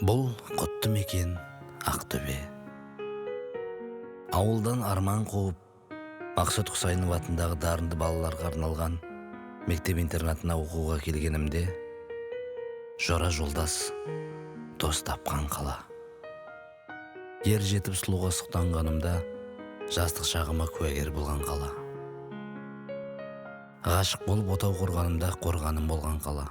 Бұл құтты мекен Ақтөбе. Ауылдан арман қуып, Мақсұт Құсайынов атындағы дарынды балаларға арналған мектеп-интернатына оқуға келгенімде, жора жолдас, дос тапқан қала. Ер жетіп сұлуға сұқтанғанымда, жастық шағыма куәгер болған қала. Ғашық болып отау құрғанымда қорғаным болған қала.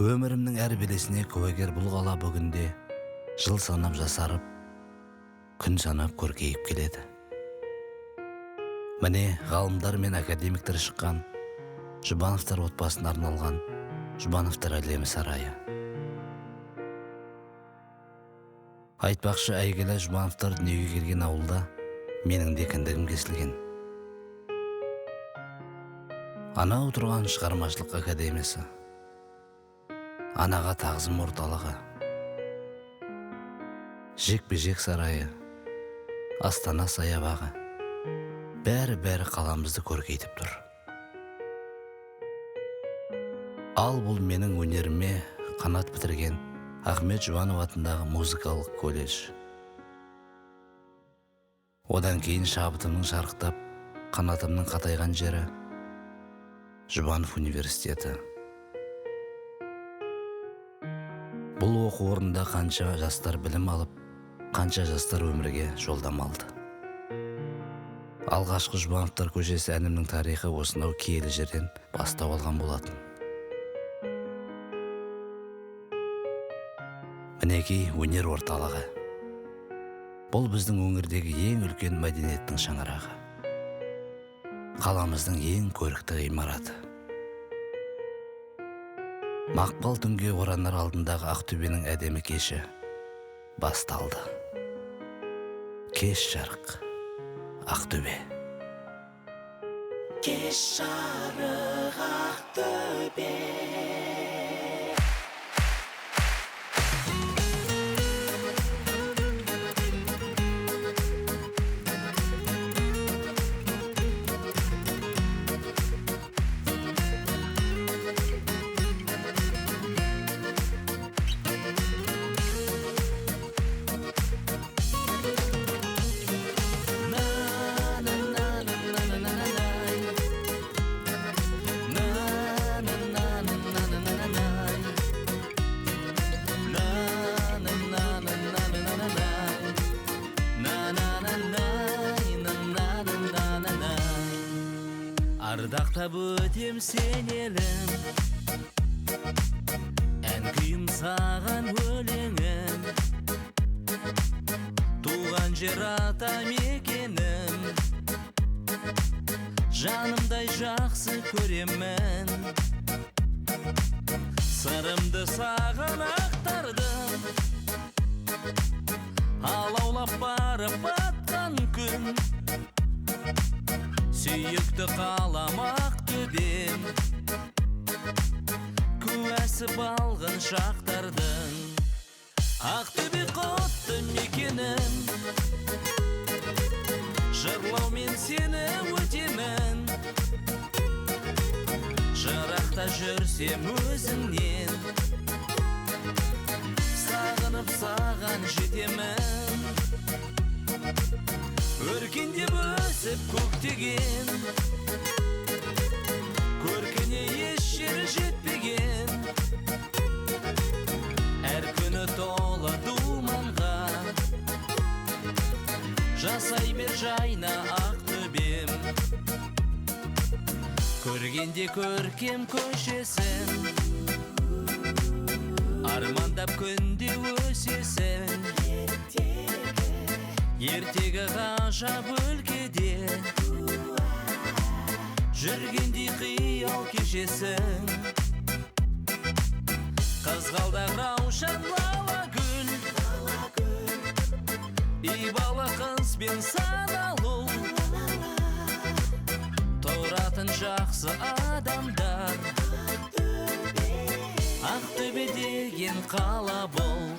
Өмірімнің әр белесіне куәгер бұл қала бүгінде жыл санап жасарып, күн санап көркейіп келеді. Міне ғалымдар мен академиктер шыққан Жұбановтар отбасына арналған Жұбановтар әлемі сарайы. Айтпақшы, әйгілі Жұбановтар дүниеге келген ауылда менің де кіндігім кесілген. Анау тұрған шығармашылық академиясы, анаға тағзым орталығы, жекпе-жек сарайы, Астана саябағы, бәрі қаламызды көркейтіп тұр. Ал бұл менің өнеріме қанат бітірген Ахмет Жұбанов атындағы музыкалық колледж. Одан кейін шабытымның шарықтап, қанатымның қатайған жері Жұбанов университеті. Бұл оқу орнында қанша жастар білім алып, қанша жастар өмірге жолдама алды. Алғашқы Жұбановтар көшесі әнімнің тарихы осынау киелі жерден бастау алған болатын. Мінекей өнер орталығы. Бұл біздің өңірдегі ең үлкен мәдениеттің шаңырағы. Қаламыздың ең көрікті ғимараты. Мақпал түнге оранар алдындағы Ақтөбенің әдемі кеші басталды. Кеш жарық, Ақтөбе. Кеш жарық, Ақтөбе. Ардақтап өтем сен елім, ән күйім саған өлеңім, туған жер ата мекенім, жанымдай жақсы көремін. Сырымды саған ақтардым, алаулап барып батқан күн, сүйікті қалам Ақтөбем, куәсі балғын шақтардың. Ақтөбе құтты мекенім, жырлаумен сені өтемін, жырақта жүрсем өзіңнен, сағынып саған жетемін. Өркендеп өсіп көктеген, көркіне еш жері жетпеген, әр күні толы думанға, жасай бер жайна Ақтөбем. Көргенде көркем көшесін, армандап күнде өсесің, ертегі ғажап өлкеде, жүргендей қиял кешесің. Қызғалдақ раушан лала гүл, ибалы қызбен саналу, тұратын жақсы адамдар. Ақтөбе деген қала бұл,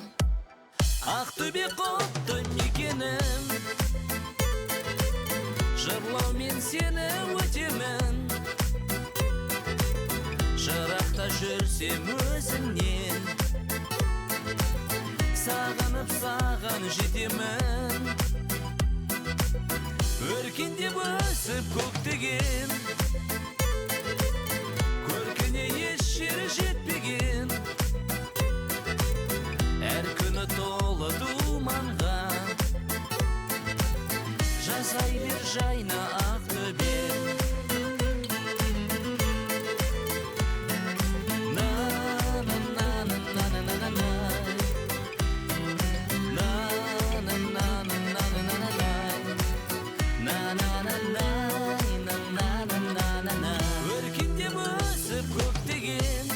Ақтөбе құтты мекенім, жырлаумен сені өтемін, жырақта жүрсем өзіңнен, сағынып саған жетемін. Өркендеп өсіп көктеген, көркіне еш жері жетпеген. Әр күні толы думанға, жасай бер жайна Ақтөбем. Өркендеп өсіп көктеген,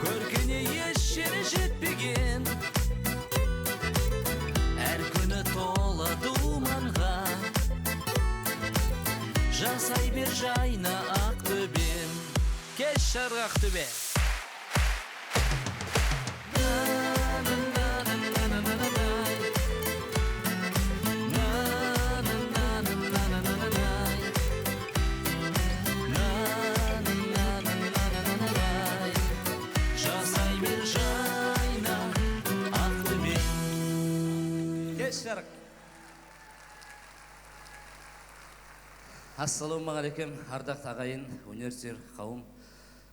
көркіне еш жері жетпеген. Әр күні толы думанға, жасай бер жайна Ақтөбем. Кеш шарға Ақтөбе. Жасай бер жайна Ақтөбем. Кеш шарқ. Ассалаумағалейкум, ардақты ағайын, өнерсүйер қауым.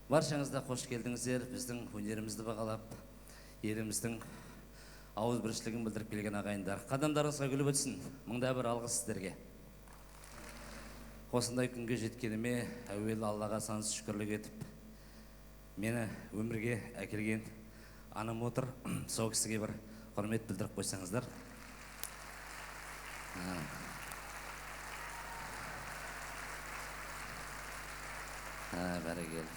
Баршаңызда қош келдіңіздер. Біздің өнерімізді бағалап, еліміздің ауыз біріншілігін білдіріп келген ағайындар. Қадамдарыңызға күліп өтсін. Мыңда бір алғыс сіздерге. Осындай күнге жеткеніме әуелі Аллаға сансыз шүкірлік етіп, мені өмірге әкелген анам отыр. Сол кісіге бір құрмет білдіріп қойсаңыздар. Бәрекелді.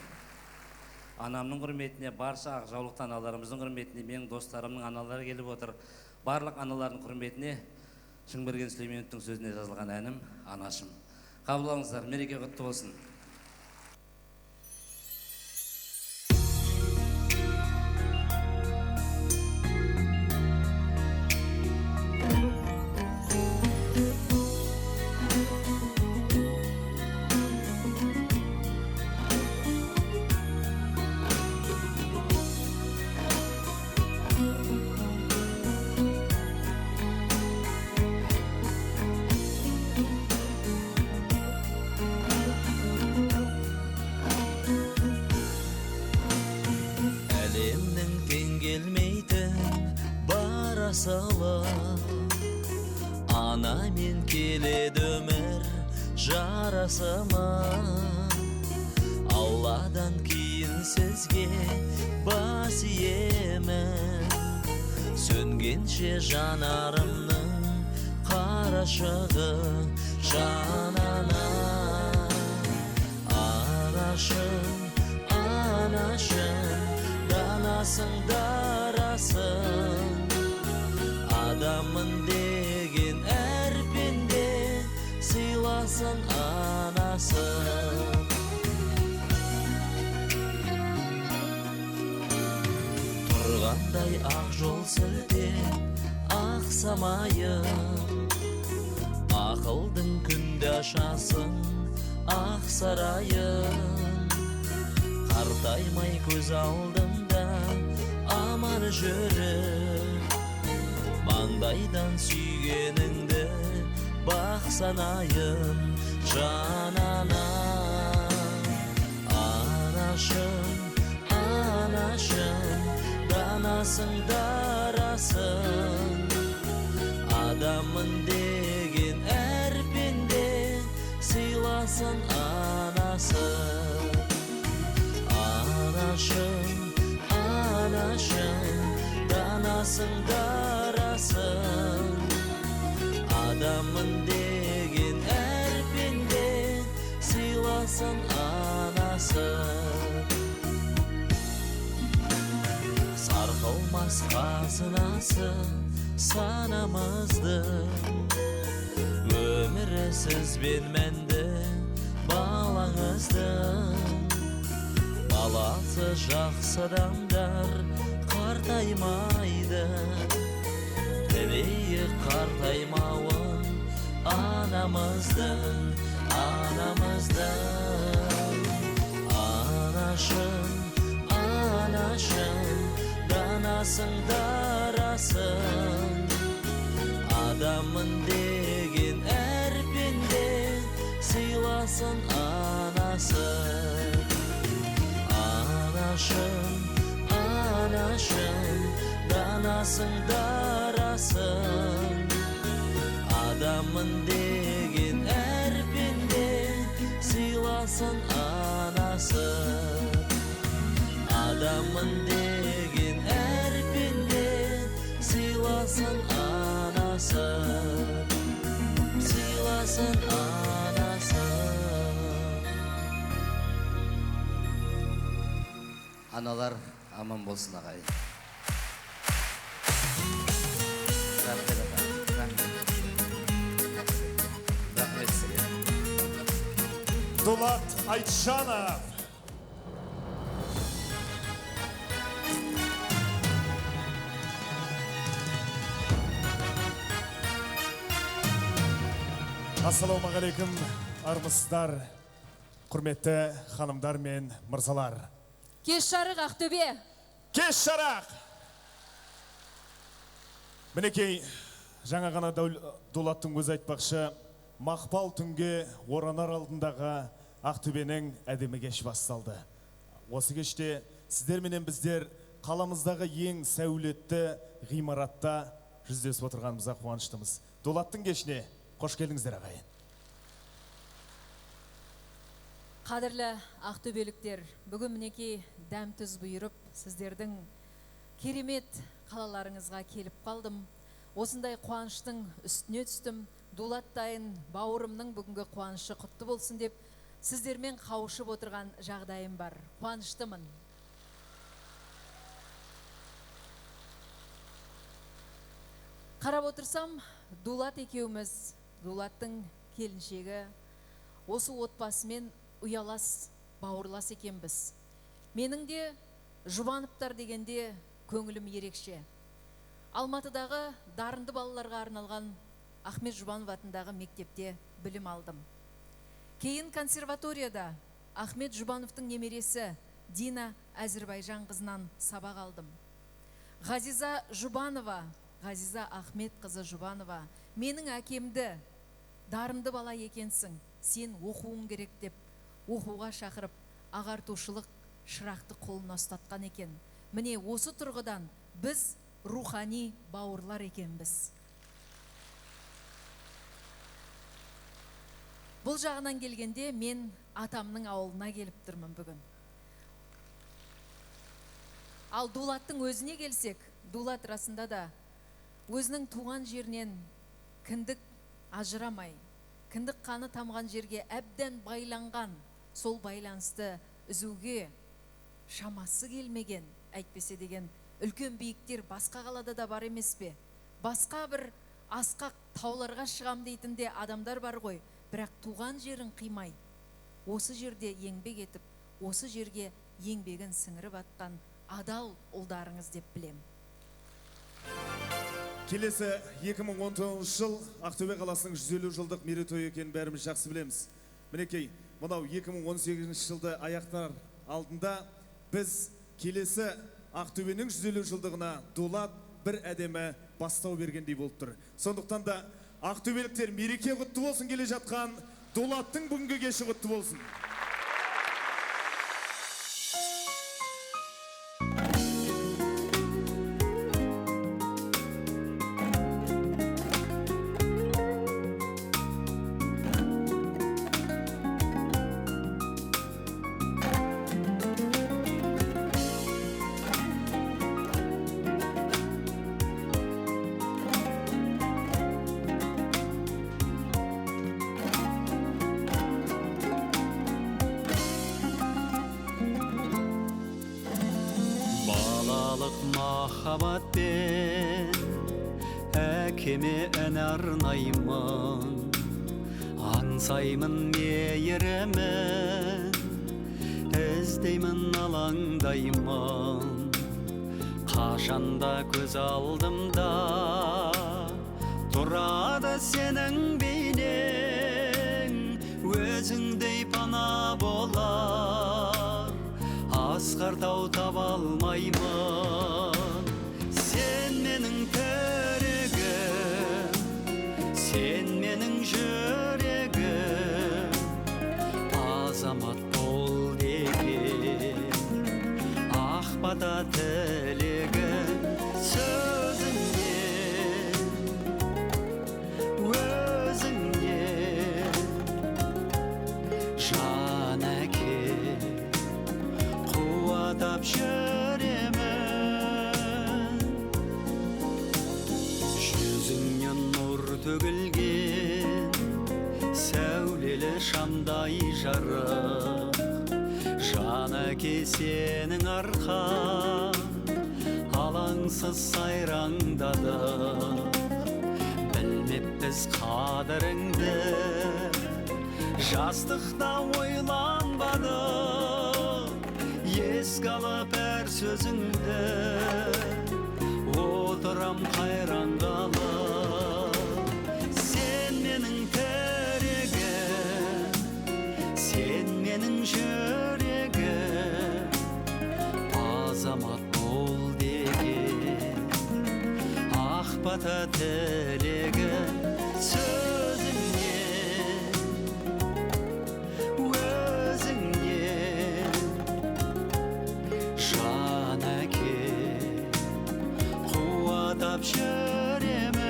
Анамның құрметіне, барша ақжаулықты аналарымыздың құрметіне, менің достарымның аналары келіп отыр. Барлық аналардың құрметіне Шыңберген Сүлейменовтың сөзіне жазылған әнім «Анашым». Қабыл алыңыздар, мереке құтты болсын. Ана мен келеді өмір жарасыма, Алладан кейін сізге бас иемін. Сөнгенше жанарымның қарашығы жанана. Анашым, анашым, данасың дарасың. Адамын деген әр пенде сыйласын анасын. Тұрғандай ақ жол сілтеп ақ самайын, ақылдың күнде ашасың ақ сарайын. Қартаймай көз алдымда аман жүріп, маңдайдан сүйгеніңді бақ санайын жанана. Анашым, анашым, данасың дарасың. Адамын деген әр пенде сыйласын анасын. Анашым, анашым, данасың дарасың. Адамын деген әр пенде сыйласын анасын. Сарқылмас қазынасы санамыздың, өмірі сізбен мәнді балаңыздың. Баласы жақсы адамдар қартаймайды, тілейі қартаймауын анамыздың, анамыздың. Анашым, анашым, дана данасыңдарасың адамын деген әр пенде сыйласын анасын анашым анашым данасыңдарасың адамын деген әр пенде сыйласын анасын адамын деген әр пенде сыйласын анасын сыйласын анасын. Аналар аман болсын ағай. Рахмет ата. Рахмет сізге. Дулат Айтжанов. Ассалаумағалейкум, армысыздар, құрметті ханымдар мен мырзалар. Кеш жарық Ақтөбе. Кеш жарық! Мінекей, жаңа ғана Дулаттың өзі айтпақшы, мақпал түнге оранар алдындағы Ақтөбенің әдемі кеш басталды. Осы кеште сіздер менен біздер қаламыздағы ең сәулетті ғимаратта жүздесіп отырғанымызға қуаныштымыз. Дулаттың кешіне қош келдіңіздер ағайын. Қадірлі ақтөбеліктер, бүгін мінекей дәм тұз бұйырып, сіздердің керемет қалаларыңызға келіп қалдым. Осындай қуаныштың үстіне түстім. Дулаттайын бауырымның бүгінгі қуанышы құтты болсын деп, сіздермен қауышып отырған жағдайым бар. Қуаныштымын. Қарап отырсам, Дулат екеуміз, Дулаттың келіншегі, осы отбасымен ұялас, бауырлас екенбіз. Менің де Жұбановтар дегенде көңілім ерекше. Алматыдағы дарынды балаларға арналған Ахмет Жұбанов атындағы мектепте білім алдым. Кейін консерваторияда Ахмет Жұбановтың немересі Дина Әзірбайжан қызынан сабақ алдым. Ғазиза Жұбанова, Ғазиза Ахмет қызы Жұбанова, менің әкемді дарынды бала екенсің, сен оқуың керек деп оқуға шақырып, ағартушылық шырақты қолына ұстатқан екен. Міне осы тұрғыдан біз рухани бауырлар екенбіз. Бұл жағынан келгенде мен атамның ауылына келіп тұрмын бүгін. Ал Дулаттың өзіне келсек, Дулат расында да өзінің туған жерінен кіндік ажырамай, кіндік қаны тамған жерге әбден байланған, сол байланысты үзуге шамасы келмеген, әйтпесе деген үлкен биіктер басқа қалада да бар емес пе? Басқа бір асқақ тауларға шығам дейтінде адамдар бар ғой, бірақ туған жерін қимай, осы жерде еңбек етіп, осы жерге еңбегін сіңіріп атқан адал ұлдарыңыз деп білем. Келесі 2019 жыл Ақтөбе қаласының 150 жылдық мерейтойы екенін бәріміз жақсы білеміз. Мінекей, мынау 2018 жылды аяқтар алдында біз келесі Ақтөбенің 150 жылдығына Дулат бір әдемі бастау бергендей болып тұр. Сондықтан да ақтөбеліктер мереке құтты болсын, келе жатқан Дулаттың бүгінгі кеші құтты болсын. Махаббатпен әкеме ән арнаймын, аңсаймын мейірімін, іздеймін алаңдаймын. Қашанда көз алдымда тұрады сенің бейнең, өзіңдей пана болар асқар тау таба алмаймын. шамдай жарық, жан әке сенің арқаң, алаңсыз сайраңдадық, білмеппіз қадіріңді, жастықта ойланбадық, еске алып әр сөзіңді, отырам қайран қалып. Сен менің тірегім, сен менің жүрегім, азамат бол деген ақ бата тілегім. Сөзіңнен, өзіңнен жан әке қуаттап жүремін.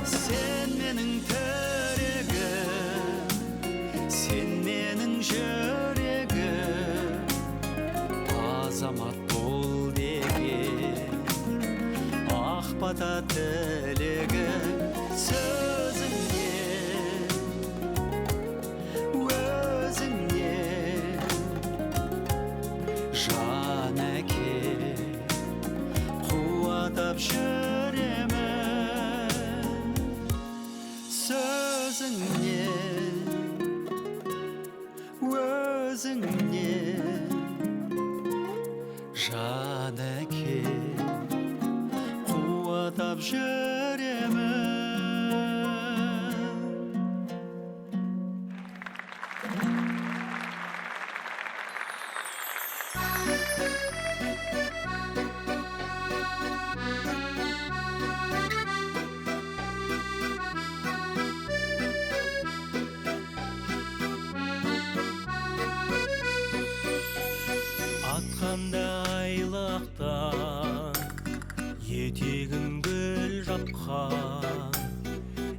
Сен менің тірегім, сен менің жүрегім, азамат бол деген ақ бата тілегім. Сөзіңнен, өзіңнен жан әке қуаттап жүремін. Сөзіңнен, өзіңнен жан әке қуаттап жүремін. Атқанда айлақтан етегін гүл жапқан,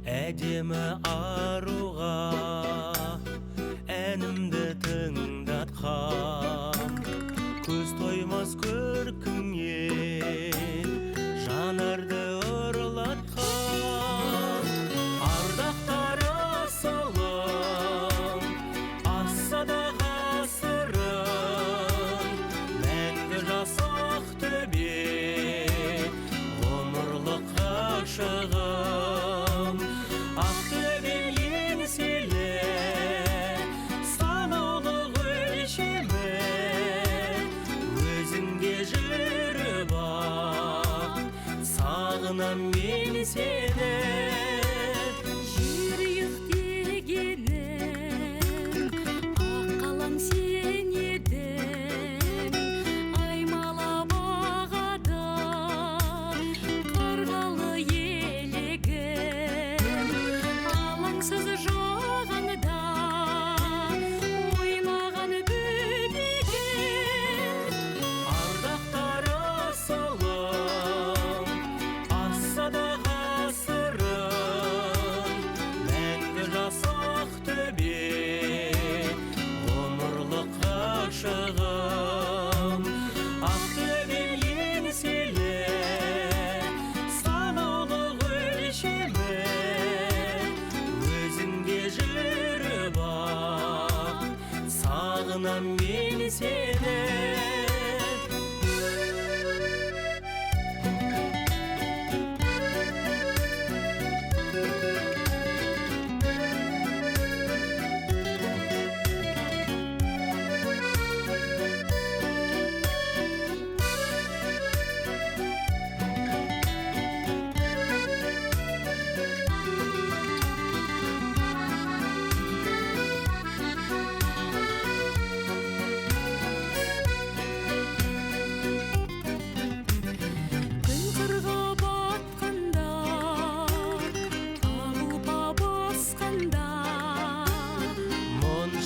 әдемі аруға әнімді тыңдатқан, көз тоймас көркіңнен жанарды ұрлатқан. Ардақтар асылым, асса да ғасырым, мәңгі жасақ төбе, ғұмырлық ғашығым. Ақтөбем еңселі, санаулық өлшемі, өзіңде жүріп ақ, сағынам мен сені. Жүрек дегенім, ақ қалам сен едің, аймалап ағады қарғалы елегім. Алаңсыз жағаңда ойнаған бөбегім. Ардақтар асылым, асса да ғасырым, мәңгі жасақ төбе, ғұмырлық ғашығым. Ақтөбем еңселі, санаулық өлшемі, өзіңде жүріп ақ, сағынам мен сені.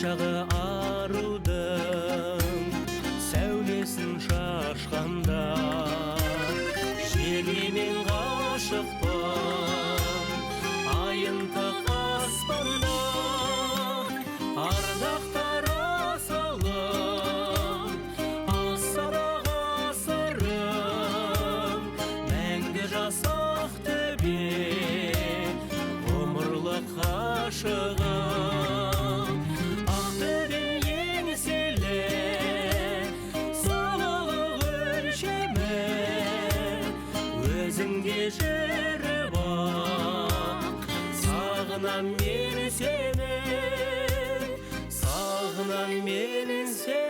шағы арудың сәулесін шашқанда жерге мен ғашықпын айынтық аспанда сағынам мен сені, сағынам мен сені.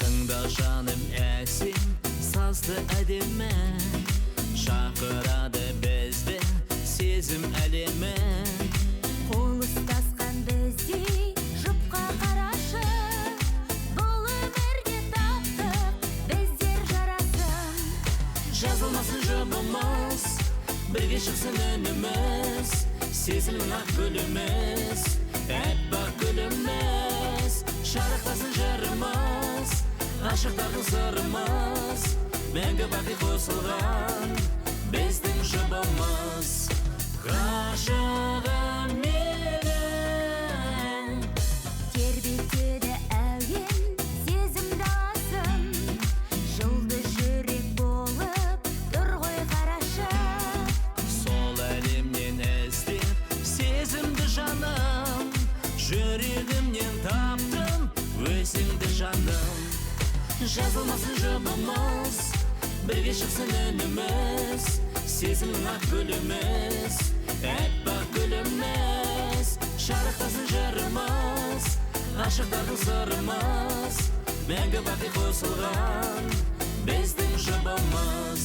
Тыңда жаным әсем сазды әдемі, шақырады бізді сезім әлемі. Қол ұстасқан біздей жұпқа қарашы, бұл өмірде таптық біздер жарасын. Жазылмасын жұбымыз, бірге шықсын үніміз, сезімнің ақ гүліміз, әппақ гүліміз. Шарықтасын жырымыз, ғашықтардың сырымыз, мәңгі бақи қосылған біздің жұбымыз. Ғашығым менің, Тербетеді әуен сезім даласын, жұлдыз жүрек болып тұр ғой қарашы. сол әлемнен іздеп сезімді жаным, жүрегімнен таптым өзіңді жаным. Жазылмасын жұбымыз, бірге шықсын үніміз, сезімнің ақ гүліміз, әппақ гүліміз. Шарықтасын жырымыз, ғашықтардың сырымыз, мәңгі бақи қосылған біздің жұбымыз.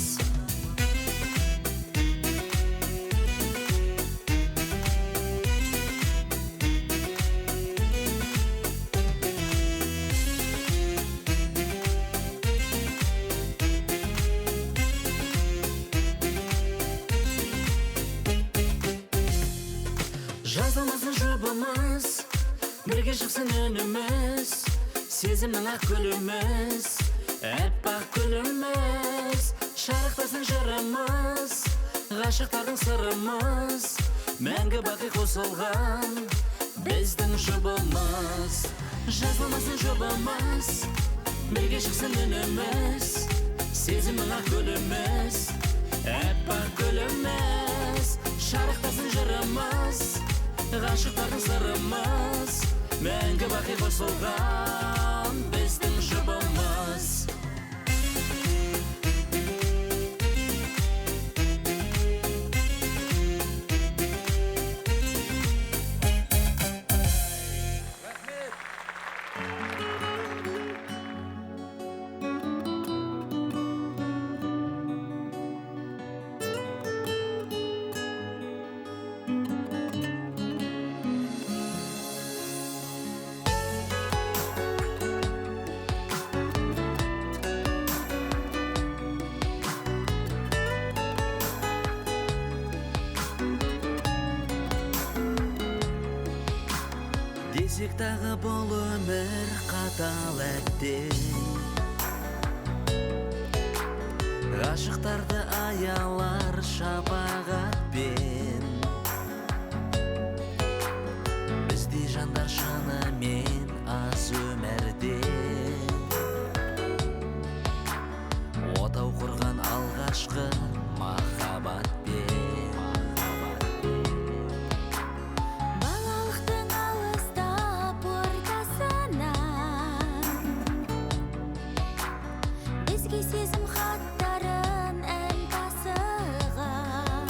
Жазылмасын жұбымыз, бірге шықсын үніміз, сезімнің ақ гүліміз, әппақ гүліміз. Шарықтасын жырымыз, ғашықтардың сырымыз, мәңгі бақи қосылған біздің жұбымыз. Жазылмасын жұбымыз, бірге шықсын үніміз, сезімнің ақ гүліміз, әппақ гүліміз. Шарықтасын жырымыз, ғашықтардың сырымыз, мәңгі бақи қосылған біздің жұбымыз. Десек тағы бұл өмір қатал әттен, ғашықтарды аялар шапағатпен. Біздей жандар шынымен аз өмірде, отау құрған алғашқы махаббатпен. Балалықтың алыстап ортасынан, бізге сезім хаттарын ән тасыған.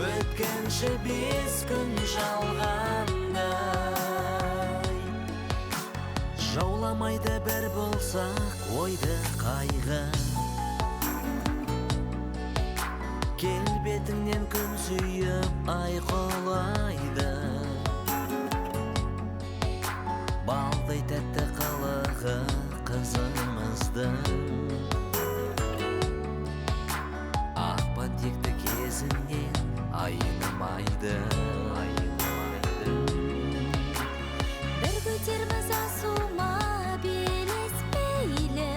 өткенше бес күн жалғандай. Жауламайды бір болсақ ойды қайғы, келбетіңнен күн сүйіп ай қолайды. Балдай тәтті қылығы қызымыздың, ақпан текті кезінен айнымайды. Бір көтерміз асума белеспейлі,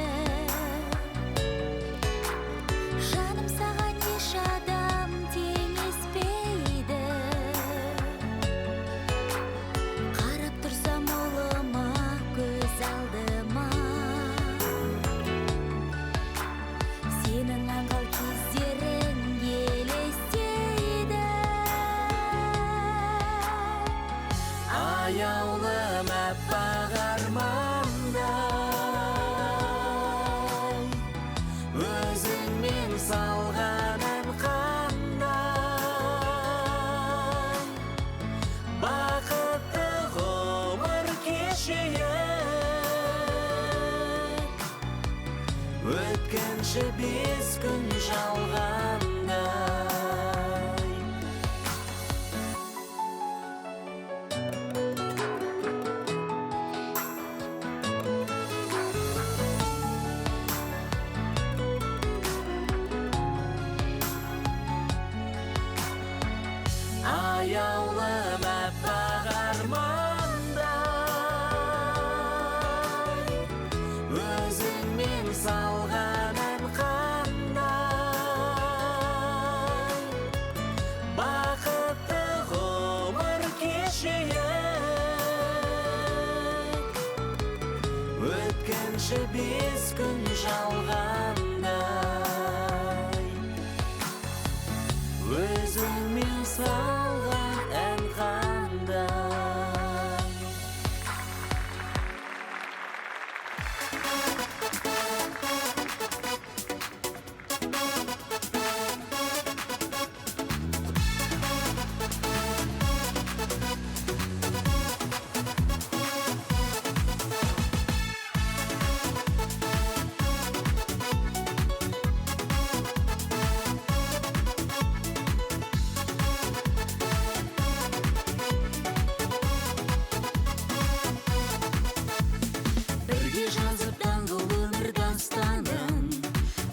жаным саған еш адам теңеспейді. Қарап тұрсам ұлыма көз алдыма, сенің аңғал кездерің елестейді. Аяулым әппақ армандай, өзіңмен салған ән қандай. Бақытты ғұмыр кешейік, өткенше бес күн жалғандай. Аяулым әппақ армандай, өзіңмен салған ән қандай. Бақытты ғұмыр кешейік, өткенше бес күн жалғандай. Өзіңмен салған ән қандай. Бірге жазып даңғыл өмір дастанын,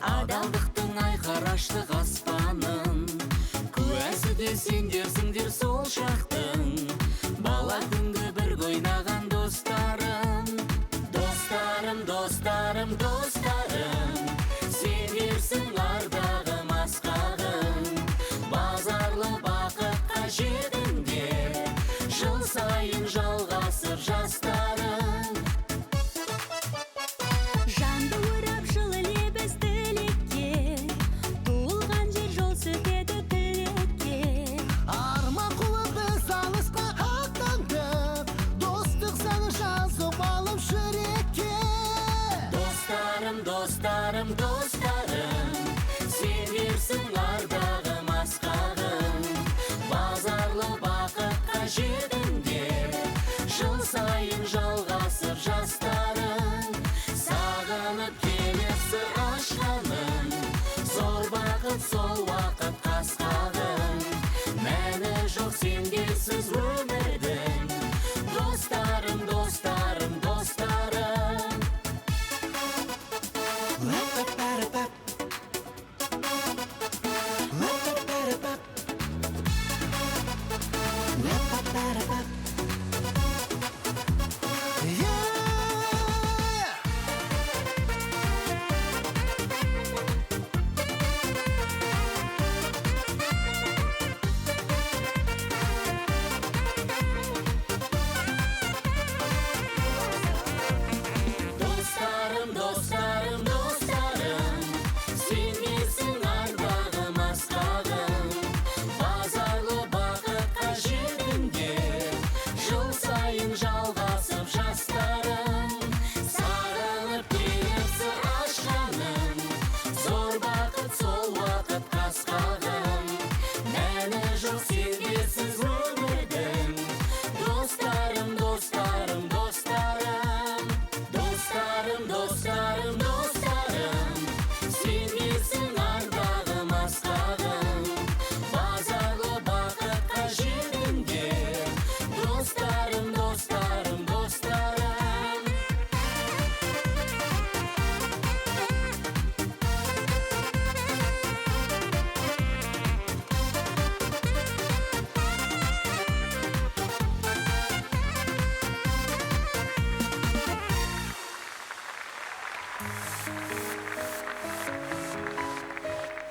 адалдықтың айқар аштық аспанын. Куәсі де сендерсіңдер сол шақтың, бала күнгі бірге ойнаған достарым. Достарым, достарым, достарым, сенерсің ардағым асқағым. Базарлы бақытқа жетіңде, жыл сайын жалғасып жастарың. Жанды орап жылы лебіз тілекке, туылған жер жол сілтеді тілекке. Арма құлы біз алысқа аттандық, достық сәні жазып алып жүрекке. Достарым, достарым, достарым, сенерсің ардағым асқағым. Базарлы бақытқа жетіңде, жыл сайын жалғасып жастарың. Сағынып келесі ашқаным, зор бақыт сол уақыт қасқағым. Мәні жоқ сендерсіз өмірдің, достарым, достарым, достарым.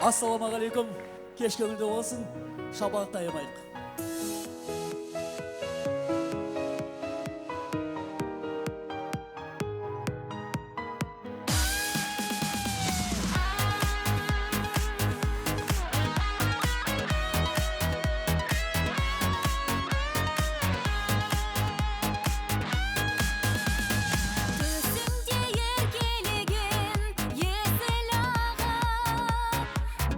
Ассалаумағалейкум. Кеш көңілді болсын. Шабақта аямайық. Түсімде еркелеген есіл аға,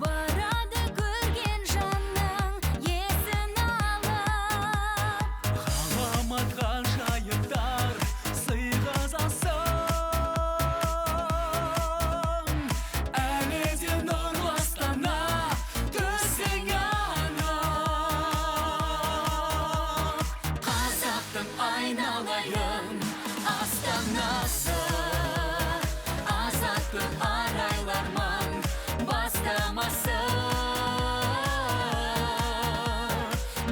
барады көрген жанның есін алып. Ғаламатқа жайықтар сыйғызасың, әлі де нұрлы астана түсің анық. Қазақтың айналайын астанасы, азаттық арайларман бастамасы.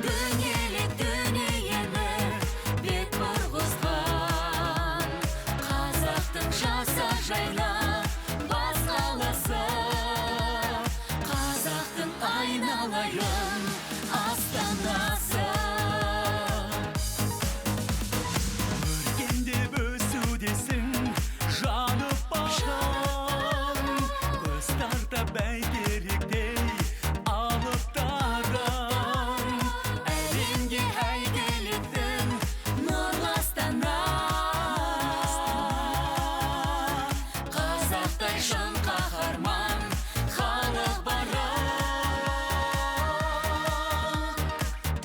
Дүниелік дүниені бет бұрғызған, қазақтың жаса жайна бас қаласы. Қазақтың айналайын астанасы. Өркендеп өсудесің жанып бағым, көз тарта бәйтеректей алып тағым. Әлемге әйгіліктің нұрлы астана, қазақтай жан қаһарман халық бары.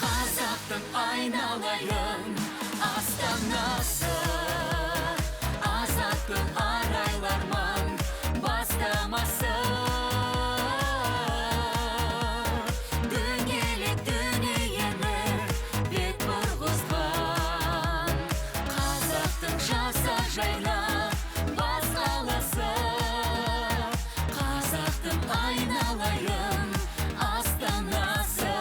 Қазақтың айналайын астанасы, азаттық арайларман бастамасы. Дүниелік дүниені бет бұрғызған, қазақтың жаса жайна бас қаласы. Қазақтың айналайын астанасы.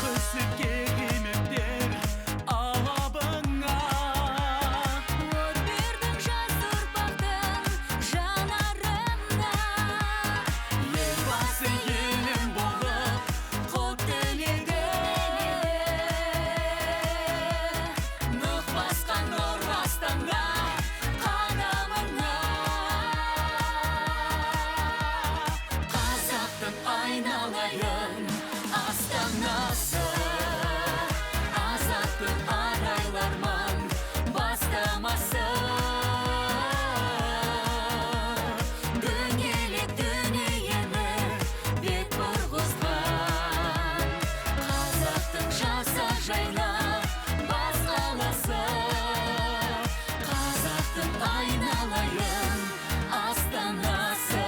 Қысып кегімектер алабыңа, Өрбердің жас ұрпақтың жанарына. елбасы елім болып Құт тілегі, нық басқан нұрлы астана қадамына. Қазақтың айналайын астанасы, азаттық арайларман бастамасы. Дүниелік дүниені бет бұрғызған, қазақтың жаса жайна бас қаласы. Қазақтың айналайын астанасы,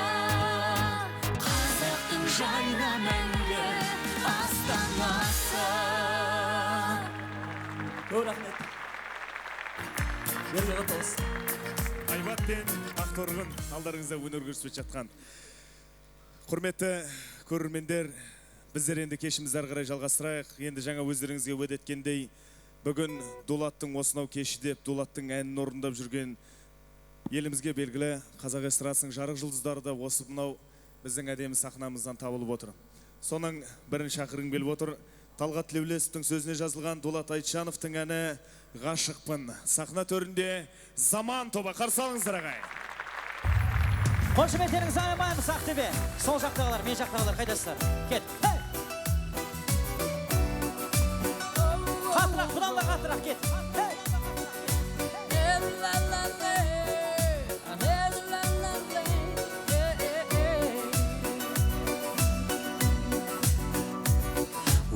қазақтың жайна мәңгі астанасы. Көп рахмет. Жерге қаталыз. Айбат пен Ақторғын алдарыңызда өнер көрсетіп жатқан. Құрметті көрермендер, біздер енді кешімізді ары қарай жалғастырайық. Енді жаңа өздеріңізге уәде еткендей, бүгін Дулаттың осынау кеші деп Дулаттың әнін орындап жүрген елімізге белгілі қазақ эстрадасының жарық жұлдыздары да осы мынау біздің әдемі сахнамыздан табылып отыр. Соның бірін шақырғым келіп отыр. Талғат Тілеулесовтың сөзіне жазылған Дулат Айтжановтың әні «Ғашықпын». Сахна төрінде Заман тобы, қарсы алыңыздар ағайын. Қошеметтеріңізді аямаймыз Ақтөбе. Сол жақтағылар, мен жақтағылар қайдасыздар? Кет. Қатырақ, құдалар қатырақ кет.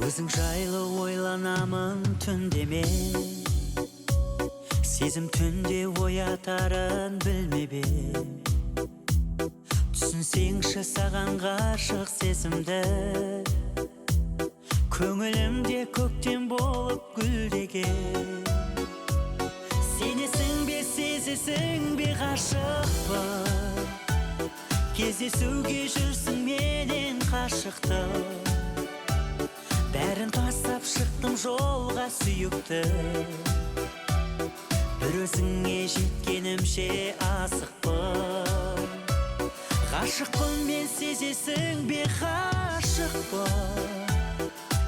Өзің жайлы ойланамын түнде мен, сезім түнде оятарын білмеп ем. түсінсеңші саған ғашық сезімді, көңілімде көктем болып гүлдеген. Сенесің бе, сезесің бе ғашықпын, кездесуге жүрсің менен қашықтым. Бәрін тастап шықтым жолға сүйікті, бір өзіңе жеткенімше асықпын. Ғашықпын мен, сезесің бе ғашықпын,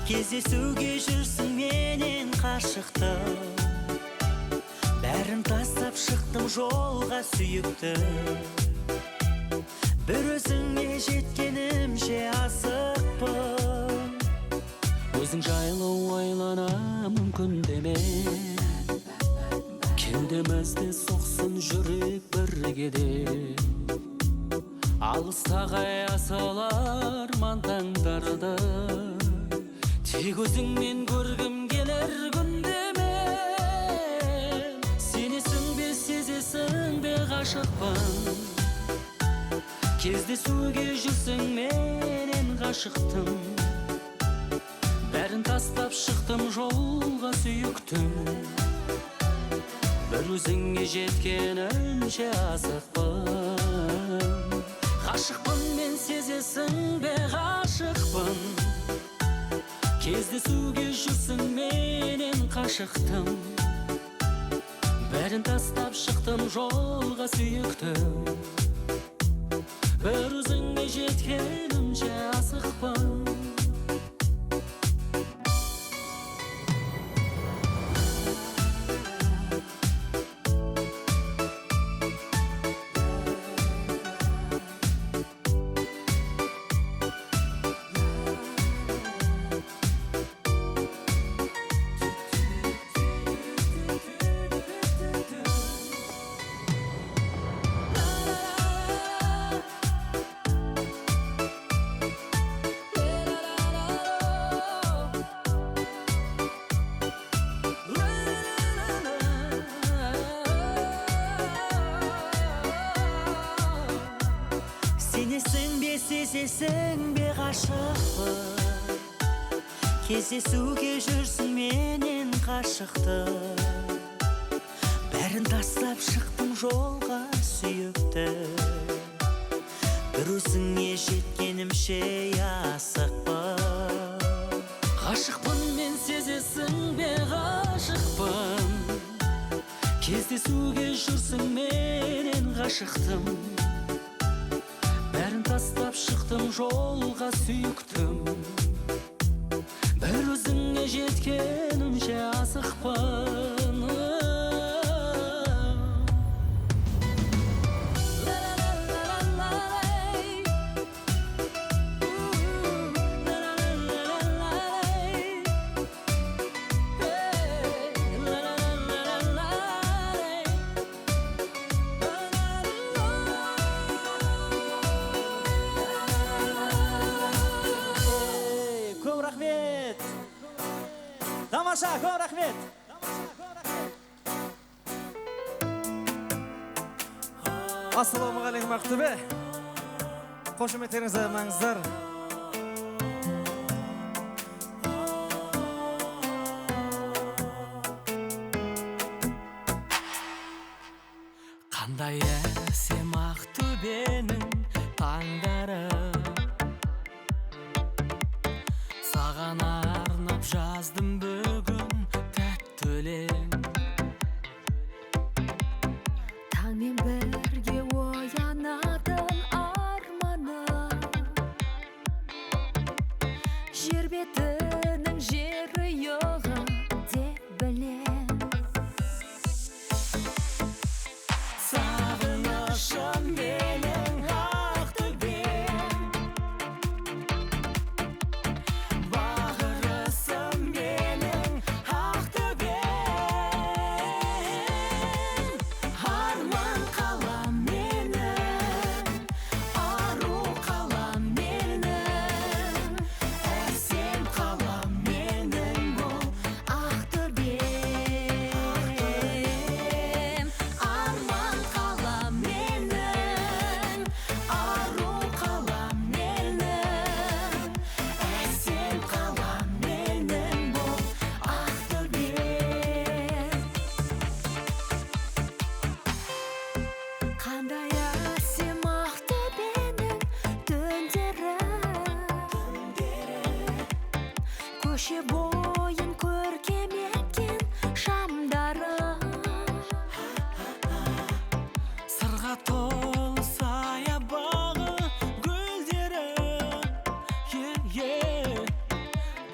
кездесуге жүрсің менен қашықтым. Бәрін тастап шықтым жолға сүйікті, бір өзіңе жеткенімше асықпын. Өзің жайлы ойланамын күнде мен, кеудемізде соқсын жүрек біргеде. Алыстағы асалар мантаңдарды, тек өзіңмен көргім келер күнде мен. Сенесің бе, сезесің бе ғашықпын, кездесуге жүрсің менен қашықтым. Бәрін тастап шықтым жолға сүйіктім, бір өзіңе жеткенімше асықпын. Ғашықпын мен, сезесің бе ғашықпын, кездесуге жүрсің менен қашықтым. Бәрін тастап шықтым жолға сүйіктім, бір өзіңе жеткенімше асықпын. Сенесің бе, сезесің бе ғашықпын, кездесуге жүрсің менен қашықтым. Бәрін тастап шықтым жолға сүйікті, бір өзіңе жеткенімше асықпын. Ғашықпын мен, сезесің бе ғашықпын, кездесуге жүрсің менен қашықтым. Бәрін тастап шықтым жолға сүйіктім, бір өзіңе жеткенімше асықпын. Тамаша, көп рахмет. Ассалаумағалейкум Ақтөбе. Қошеметтеріңізді маңыздар. Қандай әсем Ақтөбенің таңдары, саған арнап жаздым бүгін тәтті өлең. Таңмен бірге оянатын арманым, жер бетінің жері йоғы деп білем. Сағынышым менің Ақтөбем, бағырысым менің Ақтөбем. Арман қалам менің, ару қалам менің, әсем қалам менің бұл Ақтөбем. көше бойын көркем еткен шамдары. Сырға толы саябағы гүлдері,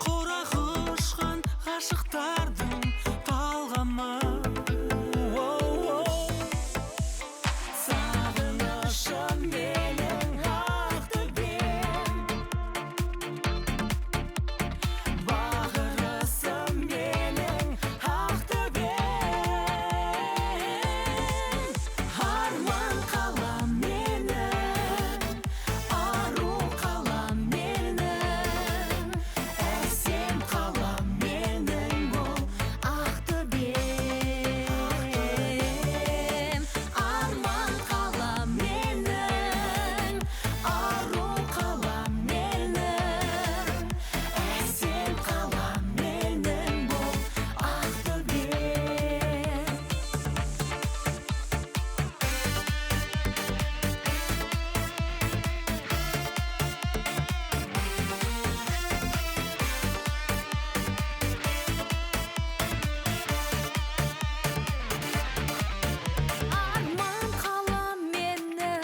құрақ ұшқан ғашықтардың талғамы. Сағынышым менің ақтөбем, бағырысым менің ақтөбем. Арман қалам менің, ару қалам менің, әсем қалам менің бұл ақтөбем. Арман қалам менің, ару қалам менің, әсем қалам менің бұл ақтөбем. Арман қалам менің,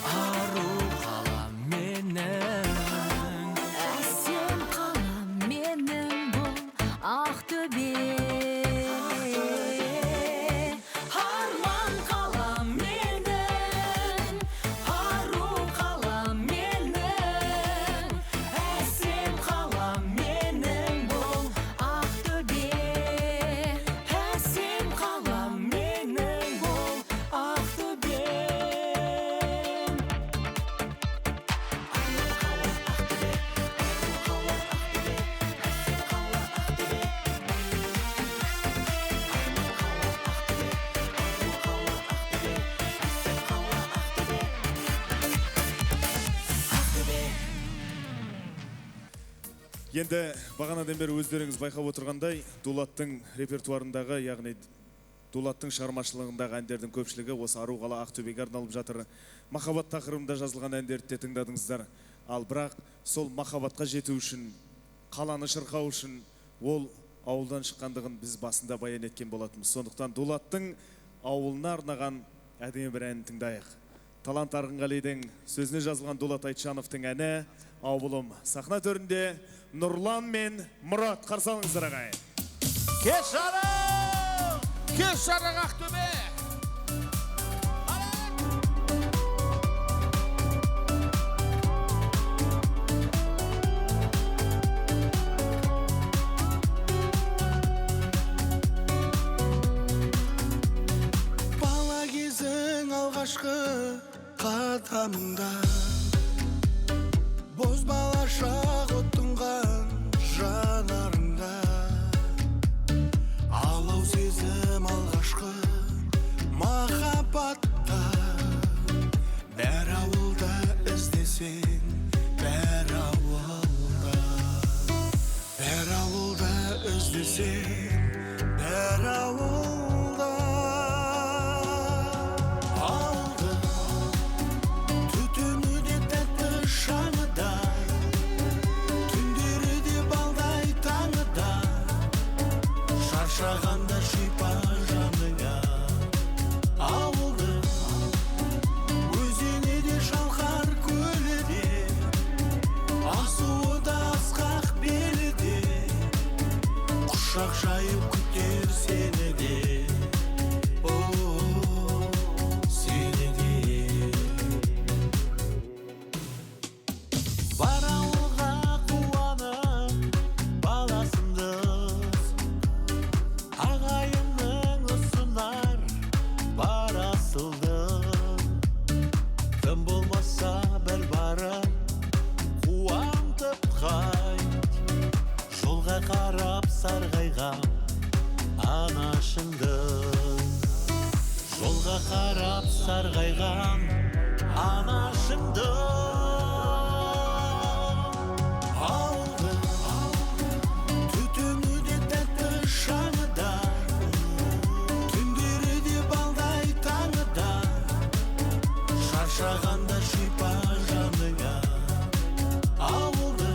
Ару қалам менің, әсем қалам менің бұл Ақтөбе. Арман қалам менің, ару қалам менің, әсем қалам менің бұл Ақтөбе. әсем қалам менің бұл ақтөбем. Енді бағанадан бері өздеріңіз байқап отырғандай, Дулаттың репертуарындағы, яғни Дулаттың шығармашылығындағы әндердің көпшілігі осы Ару қала Ақтөбеге арналып жатыр. Махаббат тақырыбында жазылған әндерді де тыңдадыңыздар. Ал бірақ сол махаббатқа жету үшін, қаланы шырқау үшін ол ауылдан шыққандығын біз басында баян еткен болатынбыз. Сондықтан Дулаттың ауылына арнаған әдемі бір әнін тыңдайық. Талант Арғынғалидың сөзіне жазылған Дулат Айтжановтың әні «Ауылым». Сахна төрінде Нұрлан мен Мұрат, қарсы алыңыздар ағайын. Кеш жарық! Кеш жарық Ақтөбе! Бала кезің алғашқы қадамыңда, боз балашақ тұнған жанарыңда, алау сезім алғашқы махаббатта. Бәр ауылда іздесең, бәр ауылда, бәр ауылда іздесең, бәр ауылда. Ауылды түтіні де тәтті шаңыда, түндері де балдай таңыда, шаршағанда шипа жаныңа. Ауылды өзені де шалқар көлі де, асуы да асқақ белі де, құшақ жайып күтер сені де. О, сені де. Бар ауылға қуанып баласындыз, ағайынның ұсынар бар асылды. Тым болмаса бір барып қуантып қайт, жолға қарап сарғайған анашыңды. Жолға қарап сарғайған анашыңды. Ауылды түтіні де тәтті шаңыда, түндері де балдай таңыда, шаршағанда шипа жаныңа. Ауылды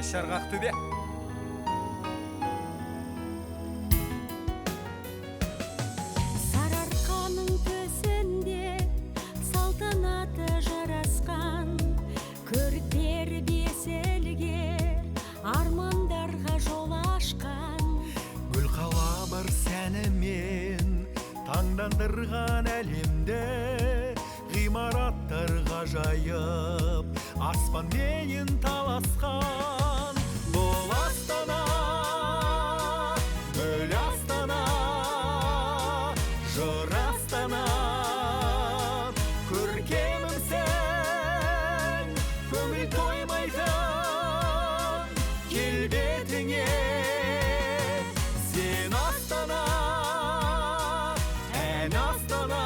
Шарқ Ақтөбе. Сарыарқаның төсінде салтанаты жарасқан, көріктер беселге армандарға жол ашқан. Гүл қала бір сәнімен таңдандырған әлемде, ғимараттар ғажайып аспанмен таласқан. Бұл Астана, гүл Астана, жыр Астана, көркемімсің, көңіл тоймайтын келбетіңе. Сен Астана, ән Астана,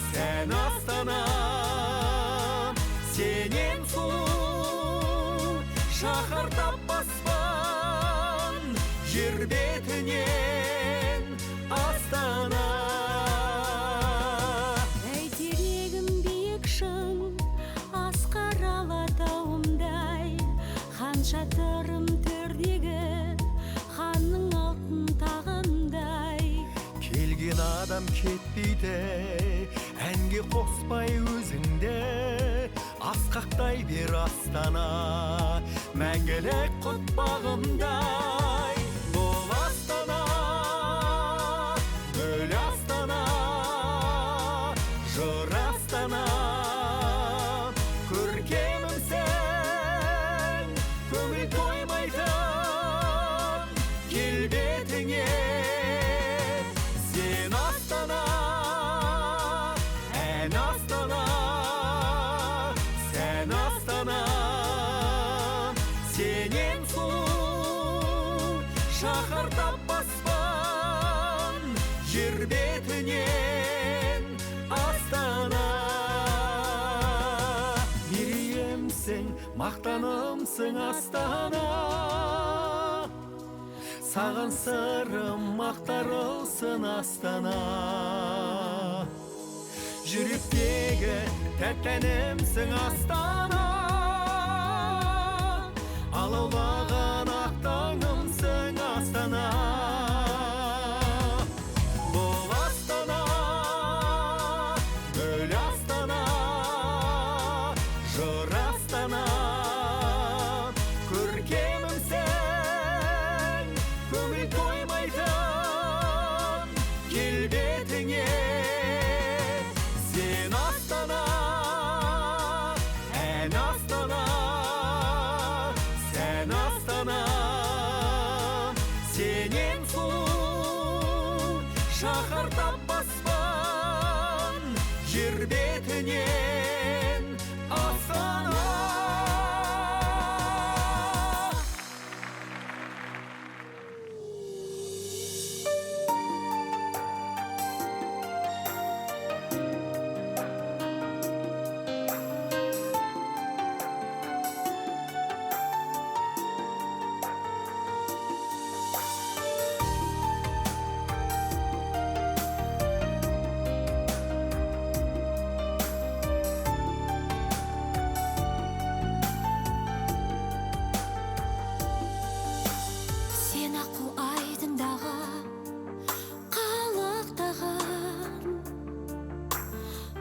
сән Астана, сенен сұлу шаһар таппаспан жер бетінен Астана. Бәйтерегім биік шың, асқар алатауымдай, хан шатырым төрдегі ханның алтын тағындай. Келген адам кетпейді, әнге қоспай өзіңді, асқақтай бер Астана, мәңгілік құт бағымдай. Бұл Астана, гүл Астана, жыр Астана, көркемімсің, көңіл тоймайтын келбетіңе. Сен Астана, ән Астана, сән Астана, сенен сұлу шаһар таппаспан жер бетінен Астана. Мерейімсің, мақтанымсың Астана, саған сырым мақтарылсын Астана. Жүректегі тәттәнімсің Астана, алаулаған ақтаңымсың Астана. Бұл Астана, гүл Астана, жыр Астана, көркемімсің, көңіл тоймайтын келбетіңе. Сен Астана, ән Астана, сән Астана, сенен сұлу шаһар таппаспан жер бетінен Астана. Сен аққу айдындағы қалықтаған,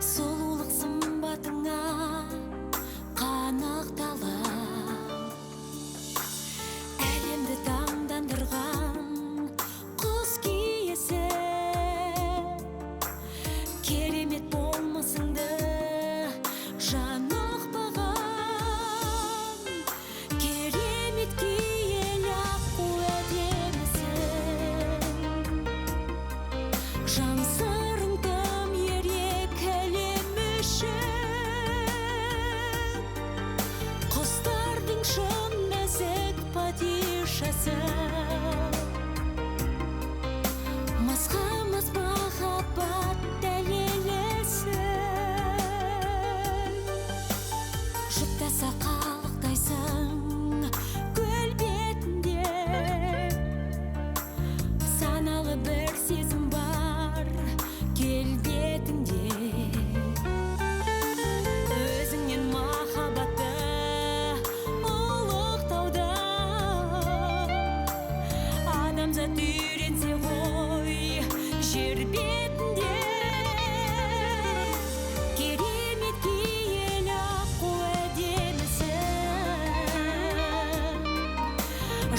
сұлулық сымбатыңа қанықталам. Әлемді таңдандырған құс киесі, керемет болмысыңды жан ұқпаған. Керемет киелі аққу әдемісің, жан сырың тым ерек әлем үшін. Құстардың шын нәзік падишасы, мызғымыз махаббат дәлелесін. Жұптаса қалықтайсың көл бетінде, саналы бір сезім бар адамзат үйренсе ғой жер бетінде керемет киелі аққу әдемісің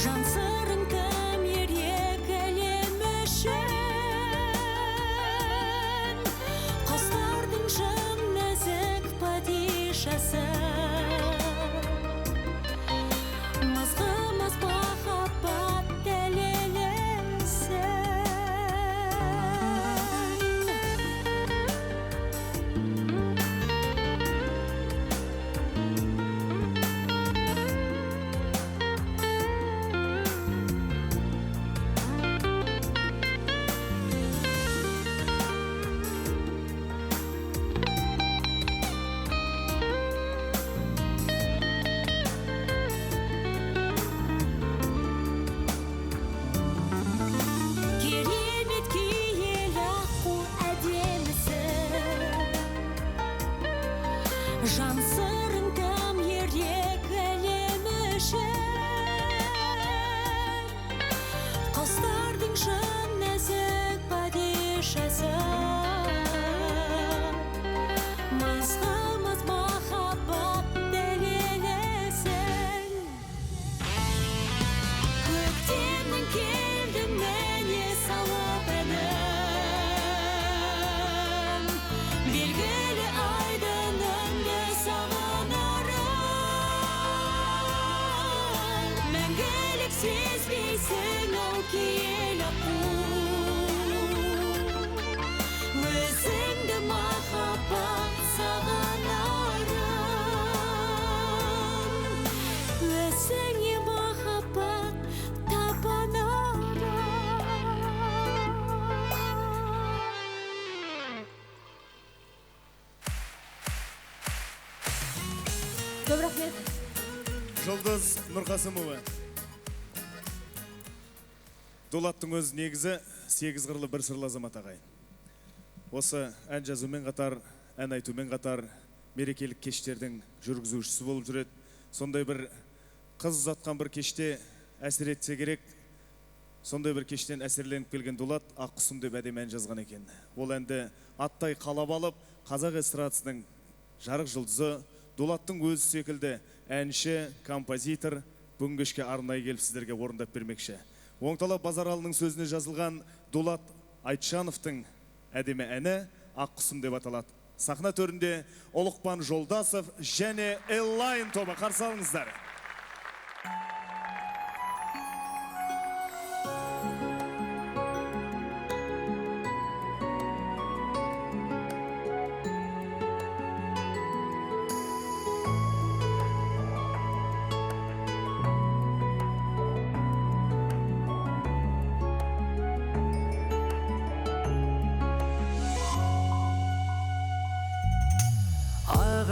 жан сырың тым ерек әлем үшін құстардың шын нәзік падишасы мызғымас махаббат дәлелісің керемет киелі аққу әдемісің жан сырың тым ерек әлем үшін құстардың шын нәзік падишасы мызғымас махаббат дәлелісің көктемнің келдің мәне салып әнім белгілі айдыныңды сағынарым мәңгілік сезбейсің ау киелі аққу өзіңді махаббат сағынарым өзіңе махаббат табанарым көп рахмет. Жұлдыз Нұрқасымова. Дулаттың өз негізі 8 қырлы бір сырлы азамат ағайын. Осы ән жазумен қатар, ән айтумен қатар мерекелік кештердің жүргізушісі болып жүреді. Сондай бір қыз ұзатқан бір кеште әсер етсе керек, сондай бір кештен әсерленіп келген Дулат Аққұсым деп әдемі ән жазған екен. Ол әнді аттай қалап алып, қазақ эстрадасының жарық жұлдызы Дулаттың өзі секілді әнші, композитор бүгін кешке арнайы келіп сіздерге орындап бермекші. Оңталап Базаралының сөзіне жазылған Дулат Айтжановтың әдемі әні Аққұсым деп аталады. Сахна төрінде Олықпан Жолдасов және Эллайн тобы қарсы алыңыздар.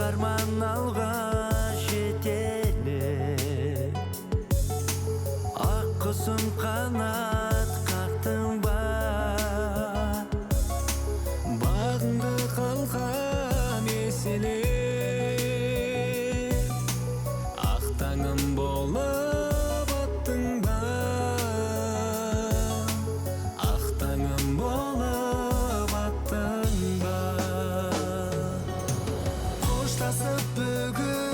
Арман алға жетелі Аққұсым қанат қақтың ба Бағыңды қалқан еселе Ақ таңым болып аттың ба Ақ таңым болып аттың ба Қоштасып бүгін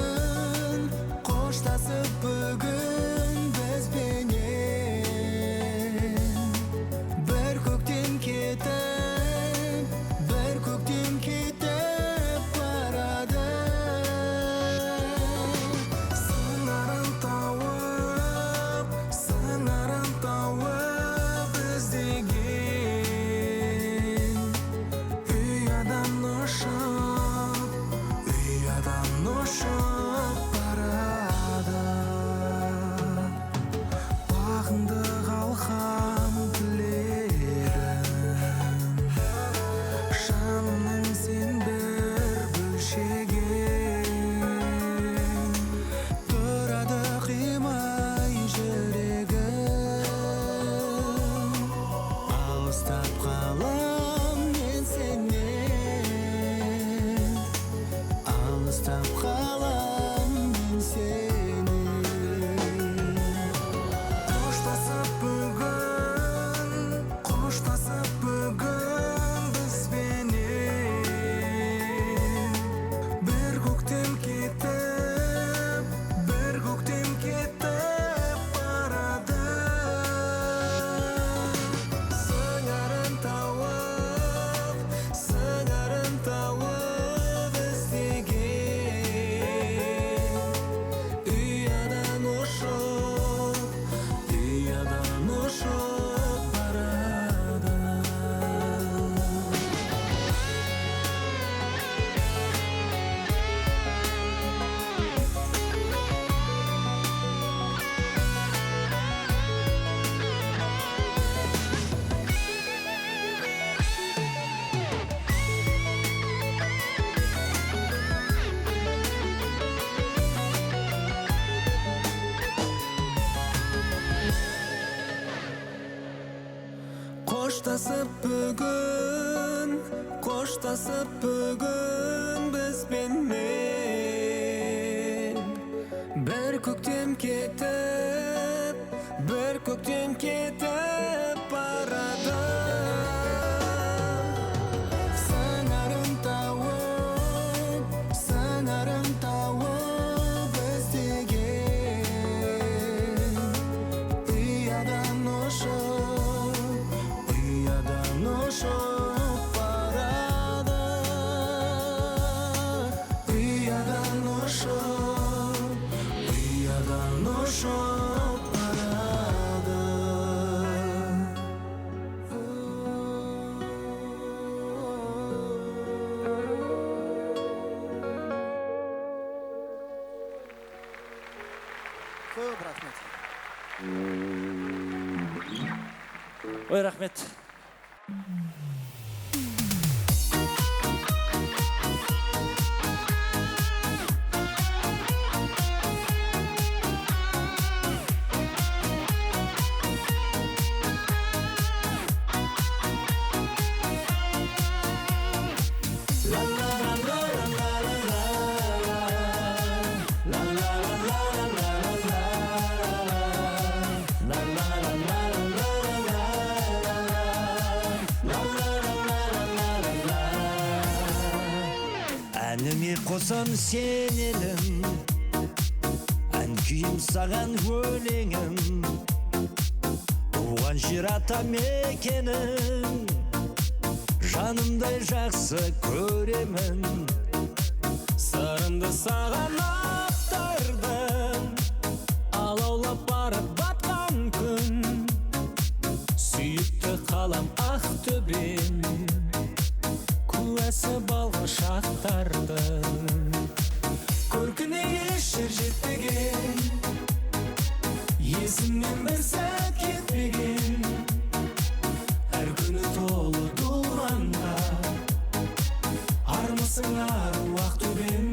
Қоштасып бүгін біз менмен бір көктем кетіп барады. Сыңарым тауып іздеген ұядан ұшып барады. Ұядан ұшып барады. Көп рахмет. Ой, рахмет. Әніме қосан сен елім, ән күйім саған өлеңім. Туған жер ата мекенім, жанымдай жақсы көремін. Сырымды саған ақтардым, алаулап барып батқан күн. Сүйікті қалам Ақтөбем, куәсі балға шақтардың. Көркіне ешер жетпеген, есімнен бір сәт кетпеген. Әр күні толы думанға, армысың ару Ақтөбем.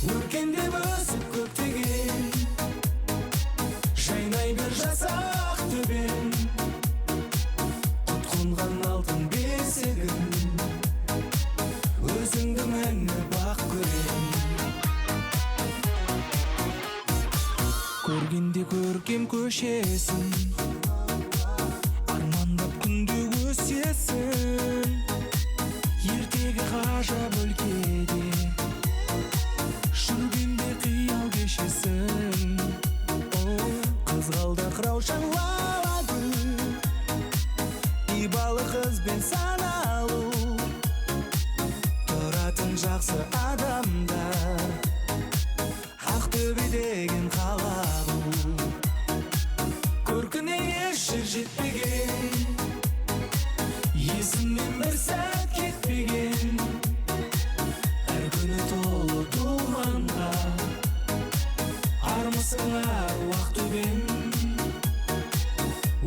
Өркендеп өсіп көктеген, жайнай бір жас Ақтөбем. Құтқынған алтын бесігім, өзіңді мәңгі бақ көрем. Көргенде көркем көшесін, армандап күнде өсесің. Ертегі ғажап өлкеде, жүргенде қиял кешесің. Қызғалдақ раушан лала гүл, ибалы қызбен саналу. Тұратын жақсы адамдар, Ақтөбе деген қала бұл. Көркіне ешер жетпеген, есімнен бір сәт кетпеген. Әр күні толы думанға, армысың ару Ақтөбем.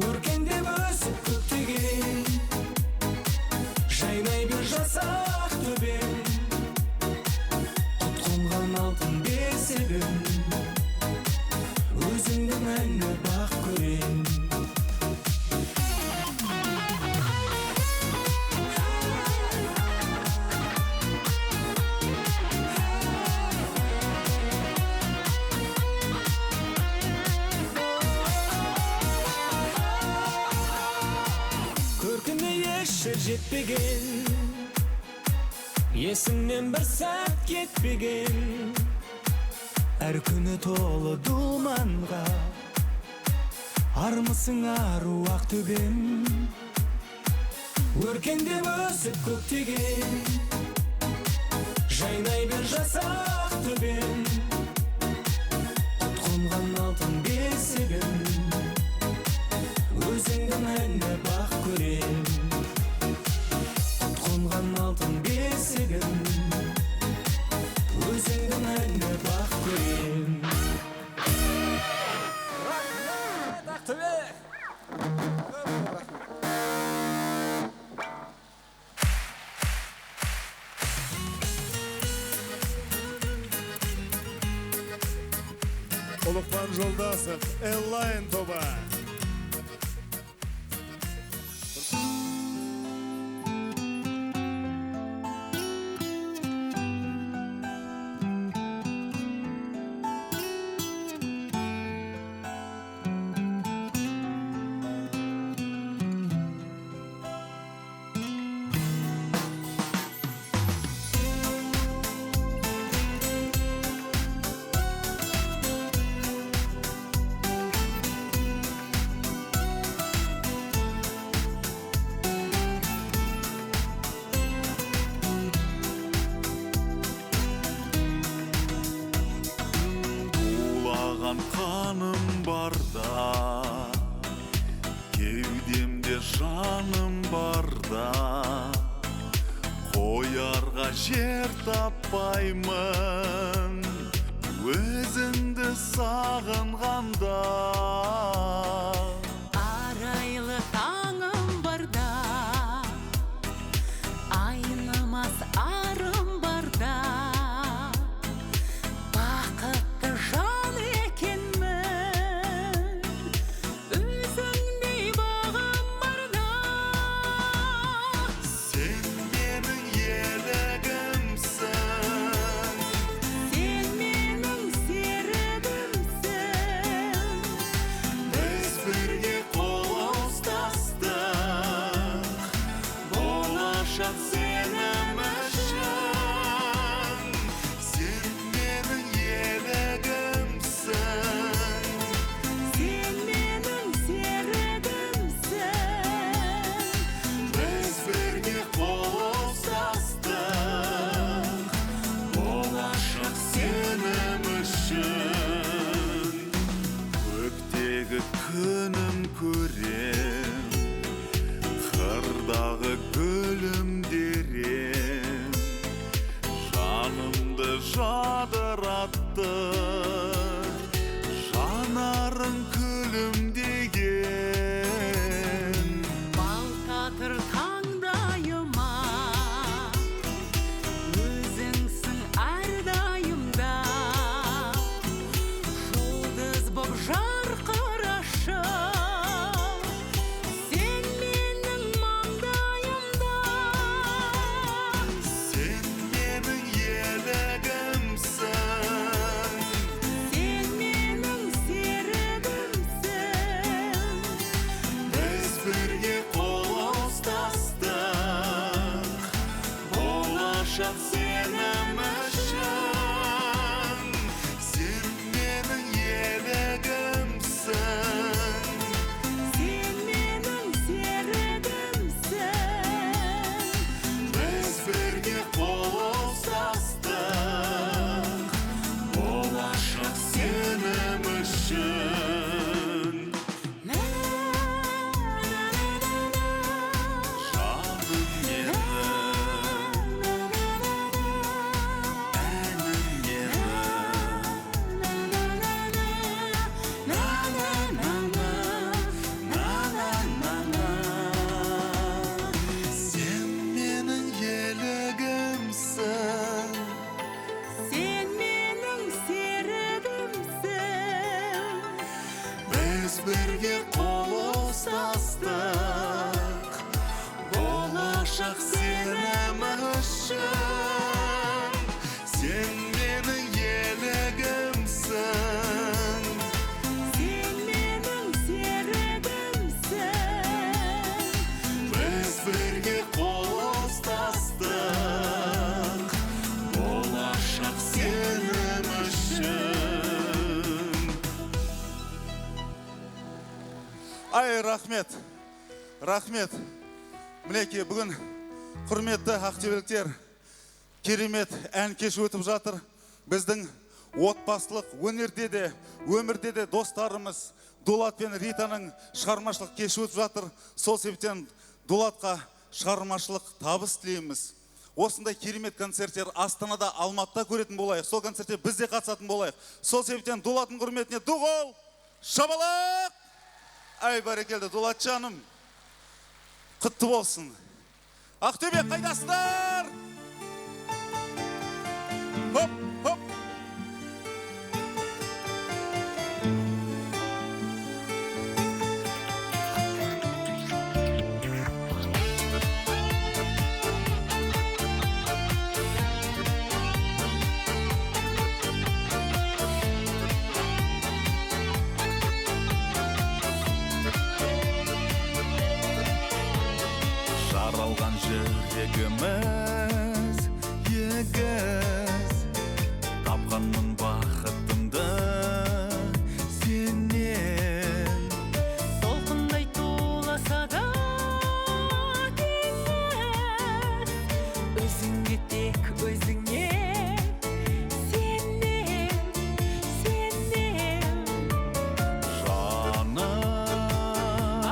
Өркендеп өсіп көктеген, жайнай бір жас Ақтөбем. Құтқынған алтын бесігім, өзіңді мәңгі бақ көрем. Көркіне ешер жетпеген, есіңнен бір сәт кетпеген. Әр күні толы думанға, армысың ару Ақтөбем. Өркендеп өсіп көктеген, жайнай бір жас Ақтөбем. Құтқынған алтын бесігім, өзіңді мәңгі бақ көрем. Құтқынған алтын бесігім, өзіңді мәңгі бақ көрем. Ақтөбе! Ұлықпан Жолдасов, Эллайн тобы. жер таппаймын өзіңді сағынғанда. Арайлы таңым барда, айнымас арым барда, бақытты жан екенмін, өзіңдей бағым барда. Сен менің елігімсің, Сен менің серігімсің, біз бірге қол ұстастық, болашақ сенім үшін. Сен менің елігімсің, Сен менің серігімсің, біз бірге қол ұстастық, болашақ сенім үшін. Көктегі күнім көрем, қырдағы гүлім дерем, жанымды жадыратты, жанарың күлімдеген. балтатыр таңдайыма, өзіңсің әрдайымда, жұлдыз боп жарқырашы, сен менің маңдайымда. Сен менің елігімсің, Сен менің серігімсің, біз бірге қол ұстастық, болашақ сенім үшін. Сен менің елігімсің, сен менің серігімсің, біз бірге қол ұстастық, болашақ сенім үшін. Жаным менің, әнім сен менің елігімсің, сен менің серігімсің, біз бірге қол ұстастық, болашақ сенім үшін. Сен менің елігімсің, сен менің серігімсің, біз бірге қол ұстастық, болашақ сенім үшін. Ай, рахмет, рахмет. Мінекей, бүгін құрметті ақтөбеліктер, керемет ән кеші өтіп жатыр. Біздің отбасылық өнерде де, өмірде де достарымыз Дулат пен Ританың шығармашылық кеші өтіп жатыр. Сол себептен Дулатқа шығармашылық табыс тілейміз. Осындай керемет концерттер Астанада, Алматыда көретін болайық. Сол концертте біз де қатысатын болайық. Сол себептен Дулаттың құрметіне ду-қол, шабалақ! Ай, бәрекелді, Дулат жаным, құтты болсын. Ақтөбе, қайдасыздар? Хоп, хоп. Жаралған жүрегіміз егіз, тапқанмын бақытымды сенен. толқындай туласа да теңіз, өзіңе тек өзіңе сенем, сенем. Жаным,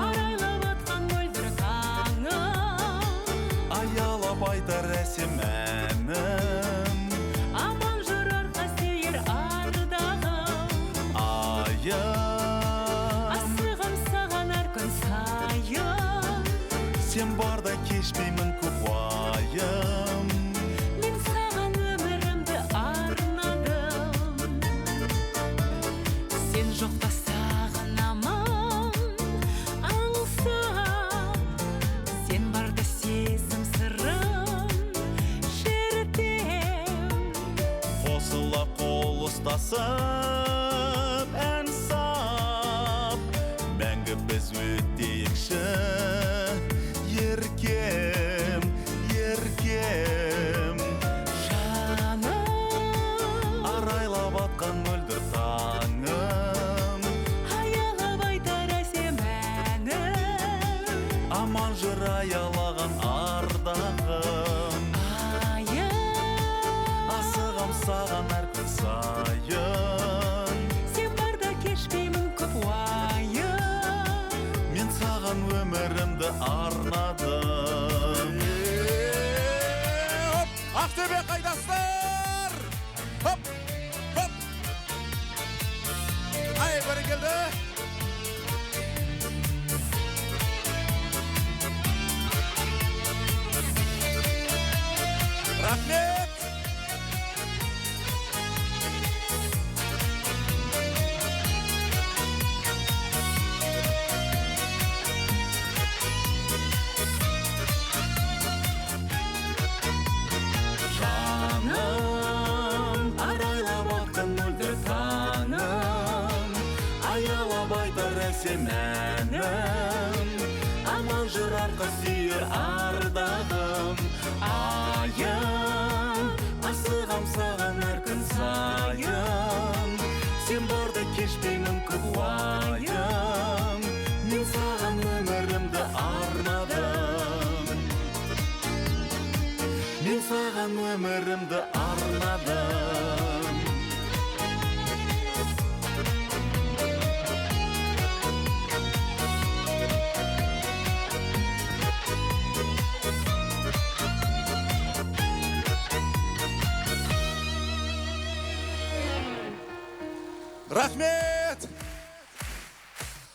Арайлап атқан мөлдір таңым, аялап айтар әсем әнім. Сен барда кешпеймін көп уайым. Мен саған өмірімді арнадым. Сен жоқта сағынамын аңсап. Сен барда сезім сырым шертем. Қосыла қол ұстасып ән сап, мәңгі біз өтейікші. Еркем, еркем, Жаным, арайлап атқан мөлдір таңым. аялап айтар әсем әнім. Аман жүр аялаған ардағым. Айым, Асығам саған әр күн сайын. сен барда кешпеймін көп уайым. Мен саған өмірімді арнадым. Ақтөбе қайдасыздар? Хоп, хоп. Ай, бәрекелді. Рахмет. Жаным, арайлап атқан мөлдір таңым. Аялап айтар әсем әнім. Аман жүр арқа сүйер ардағым. Айым, асығам саған әр күн сайын. Сен барда кешпеймін көп уайым. Мен саған өмірімді арнадым. Мен саған өмірімді арнадым. Рахмет.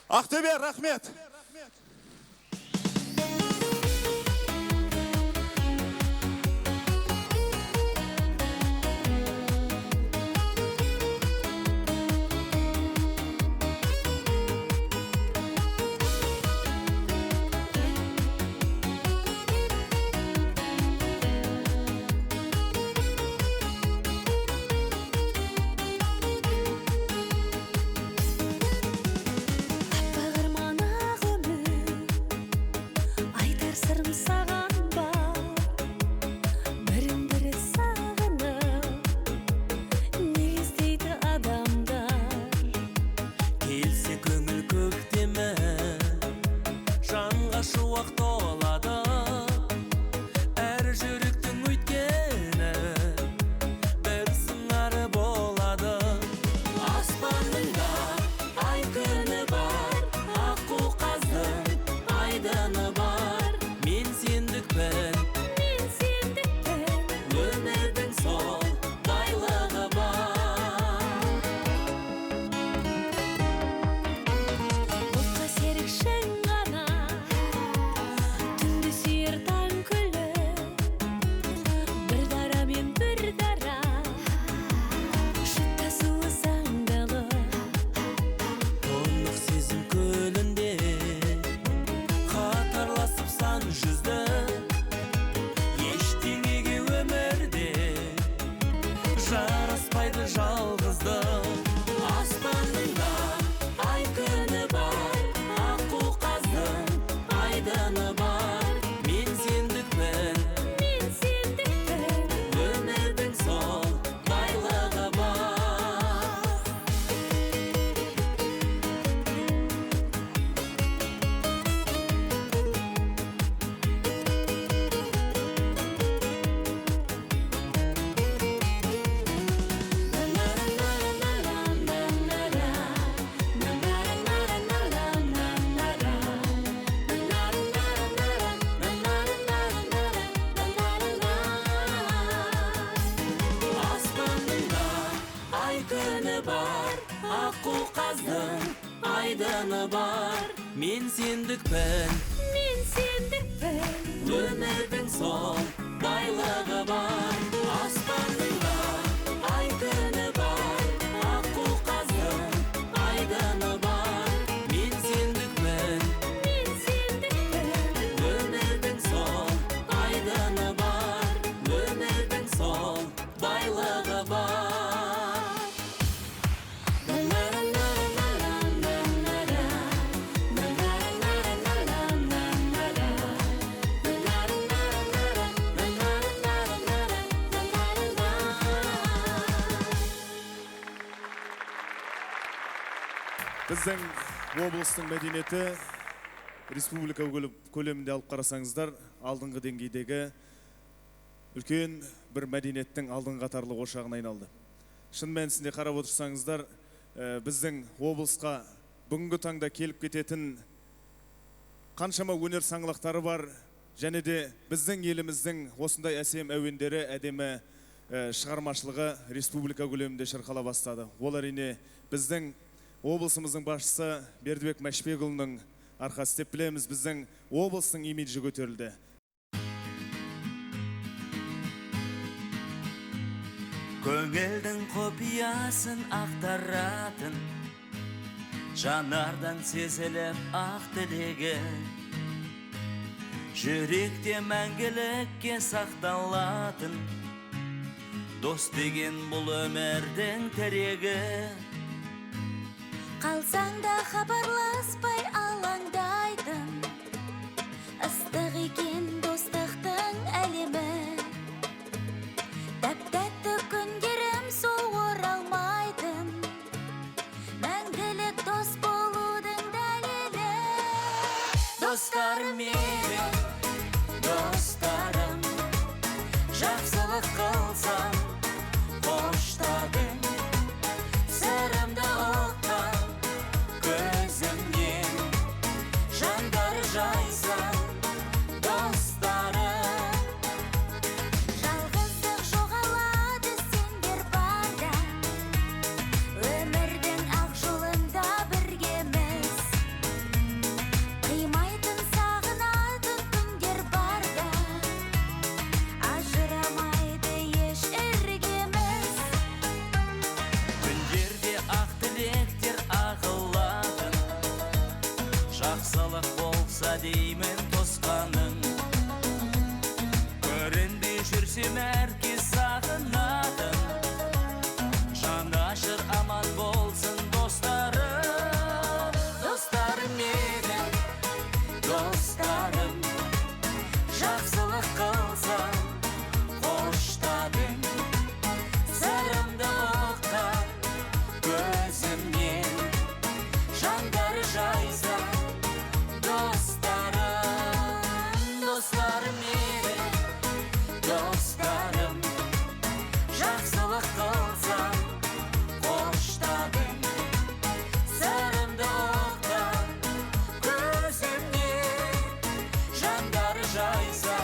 Ақтөбе, рахмет. айданы бар, мен сендікпін, мен сендікпін өмірдің сол байлығы бар. Аспанның да айдыны бар, аққу қаздың айдыны бар. Мен сендікпін өмірдің сол айдыны бар, өмірдің сол байлығы бар. Біздің облыстың мәдениеті республика көлемінде алып қарасаңыздар, алдыңғы деңгейдегі үлкен бір мәдениеттің алдыңғы қатарлы ошағына айналды. Шын мәнісінде қарап отырсаңыздар, біздің облысқа бүгінгі таңда келіп кететін қаншама өнер саңлақтары бар, және де біздің еліміздің осындай әсем әуендері, әдемі шығармашылығы республика көлемінде шырқала бастады. Ол әрине біздің облысымыздың басшысы Бердібек Мәшбекұлының арқасы деп білеміз, біздің облыстың имиджі көтерілді. Көңілдің құпиясын ақтаратын, жанардан сезіліп ақ тілегі, жүректе мәңгілікке сақталатын, дос деген бұл өмірдің тірегі. қалсаң да хабарласпай алаңдайдың, ыстық екен достықтың әлемі. Тәп-тәтті күндерім сол оралмайтын, мәңгілік дос болудың дәлелі. Достарым менің, достарым, жақсылық қылсам қоштадың, сырымды ұққан көзімнен, жандар жайсаң достарым. Жалғыздық жоғалады сендер барда, өмірдің ақ жолында біргеміз. Қимайтын сағынатын күндер барда, ажырамайды еш іргеміз. Күндерде ақ тілектер ағылатын, жақсылық болса деймін тосқаның. Көрінбей жүрсем әркез сағынатын, жанашыр аман болсын достарым. Достарым менің, достарым, жақсылық қылсам қоштадың, сырымды ұққан көзімнен, жандар жайса достарым. Достарым менің, достарым, жақсылық қылсам қоштадың, сырымды ұққан көзімнен, жандар жайса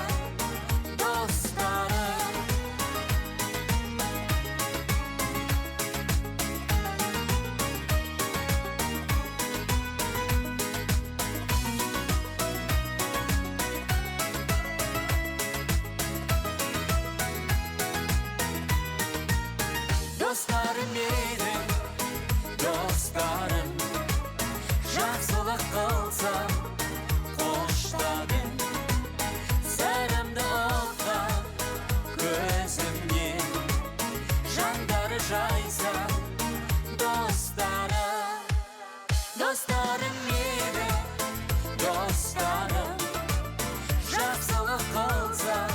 достарым. Достарым менің, достарым, жақсылық қылсам қоштадың, сырымды ұққан көзімнен, жандар жайса достарым. Достарым менің, достарым, жақсылық қылсам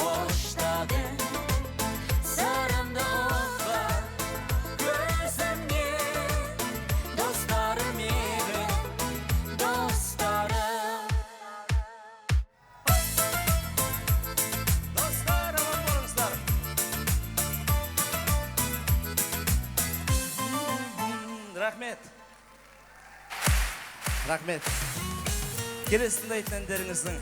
қоштадың, сырымды ұққан көзімнен, достарым менің, достарым. Достарым, болыңыздар. Рахмет. Рахмет. Келесі тыңдайтын әндеріңіздің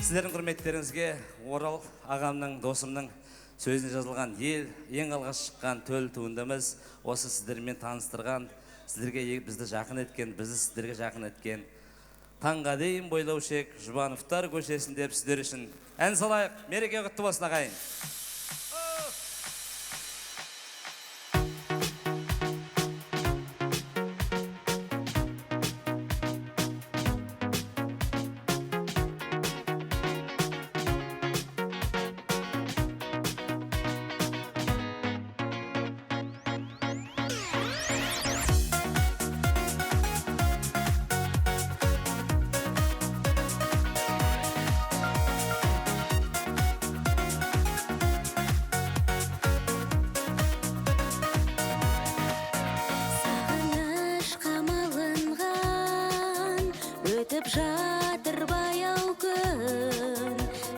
сіздердің құрметтеріңізге Орал ағамның, досымның сөзіне жазылған ең алғаш шыққан төл туындымыз, осы сіздермен таныстырған, сіздерге бізді жақын еткен, бізді сіздерге жақын еткен таңға дейін бойлаушек Жұбановтар көшесінде сіздер үшін ән салайық. Мереке құтты болсын ағайын. Сағыныш қамалынған, өтіп жатыр баяу күн,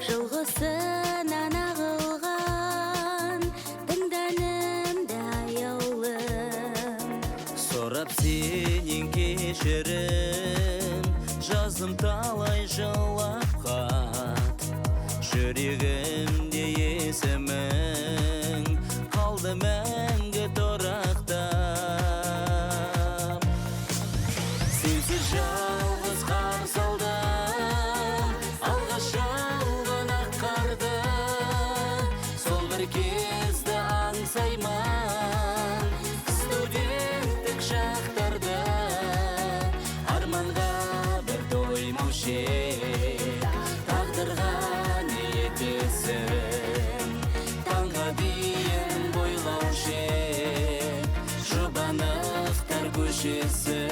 жылғысынан ағылған, тыңданымда аяулым. Сорап сенен кешірім, жазым талай жылап хат, жүрегімде есімің қалды мәңгі тұрақтап. Сенсіз жалғыз қарсы алдым, алғаш жауған ақ қарды, сол бір кезді аңсаймын, студенттік шақтарды. Арманға бір тоймаушы ек, тағдырға ниет етесің, таңға дейін бойлаушы ек, Жұбановтар көшесі.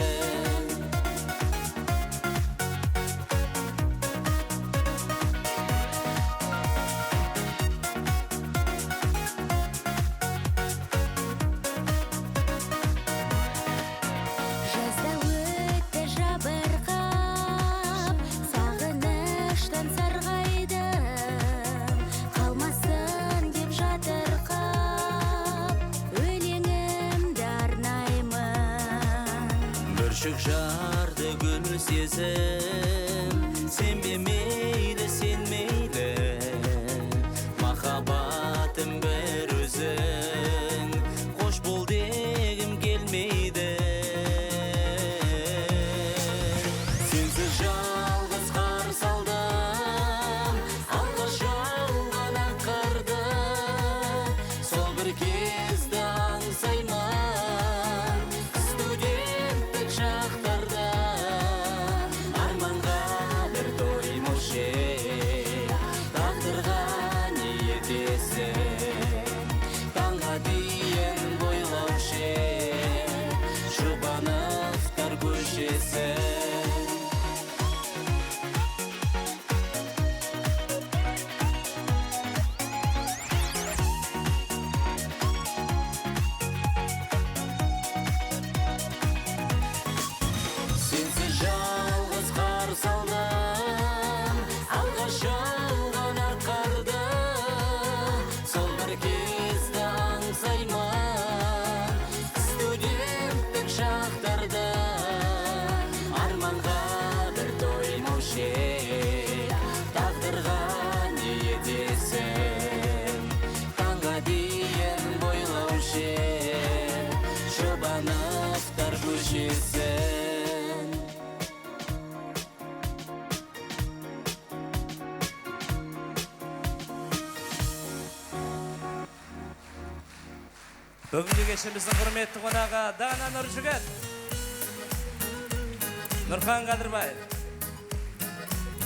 Жазда өтті жабырқап, сағыныштан сарғайдым, қалмасын деп жатырқап, өлеңімді арнаймын. Бүршік жарды гүл сезім, сенбе мейлі, сен мейлі, махаббатым бір өзің, қош бол дегім келмейді. Сенсіз жалғыз қарсы алдым, алғаш жауған ақ қарды, сол бір кезді аңсаймын, студенттік шақтарда. Арманға бір тоймаушы ек, тағдырға ниет етесің, таңға дейін бойлаушы ек, Жұбановтар көшесі. Сенсіз жалғыз қарсы алдым, алғаш жауған ақ қарды, сол бір кезді аңсаймын, студенттік шақтарды. Арманға бір тоймаушы ек, тағдырға ниет етесің, таңға дейін бойлаушы ек, Жұбановтар көшесі. Бүгінгі кешіміздің құрметті қонағы Дана Нұржігіт, Нұрхан Қадырбаев.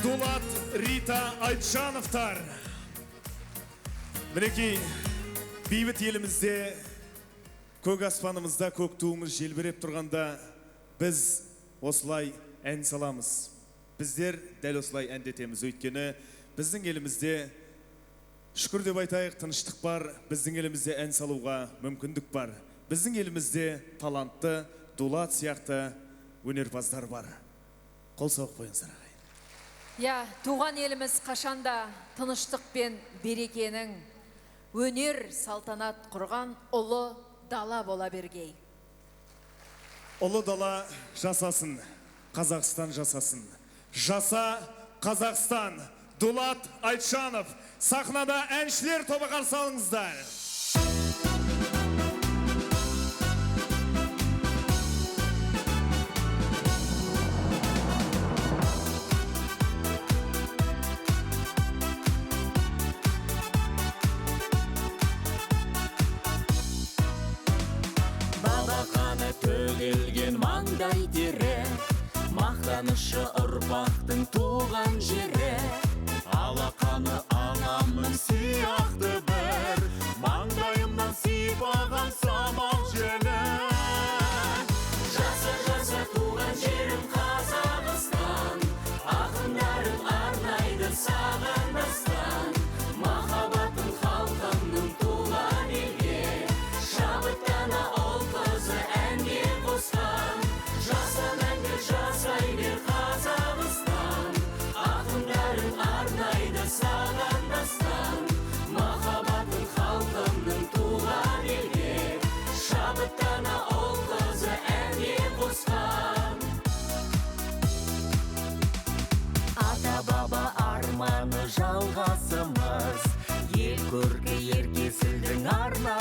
Дулат Рита Айтжановтар. Мінекей, бейбіт елімізде, көк аспанымызда көк туымыз желбіреп тұрғанда, біз осылай ән саламыз. Біздер дәл осылай әндетеміз, өйткені біздің елімізде шүкір деп айтайық, тыныштық бар, біздің елімізде ән салуға мүмкіндік бар. Біздің елімізде талантты, Дулат сияқты өнерпаздар бар. Қол соғып қойыңыздар ағайын. Я, туған еліміз қашанда тыныштық пен берекенің, өнер салтанат құрған ұлы дала бола бергей. Ұлы дала жасасын, Қазақстан жасасын. Жаса Қазақстан. Дулат Айтжанов. Сахнада әншілер тобы қарсы алыңыздар. қуанышы ұрпақтың туған жері. Алақаны анамның сияқты бір, маңдайымнан сипаған самал желі. Жаса жаса туған жерім Қазақстан, ақындарым арнайды саған дастан. Махаббатың халқымның туған елге, шабыттана ұл қызы әнге қосқан. Жаса мәңгі жасай бер Қазақстан, ақындарым арнайды саған дастан. Махаббатың халқымның туған елге, шабыттана ұл қызы әнге қосқан. Ата баба арманы жалғасымыз, ел көркі еркесілдің арна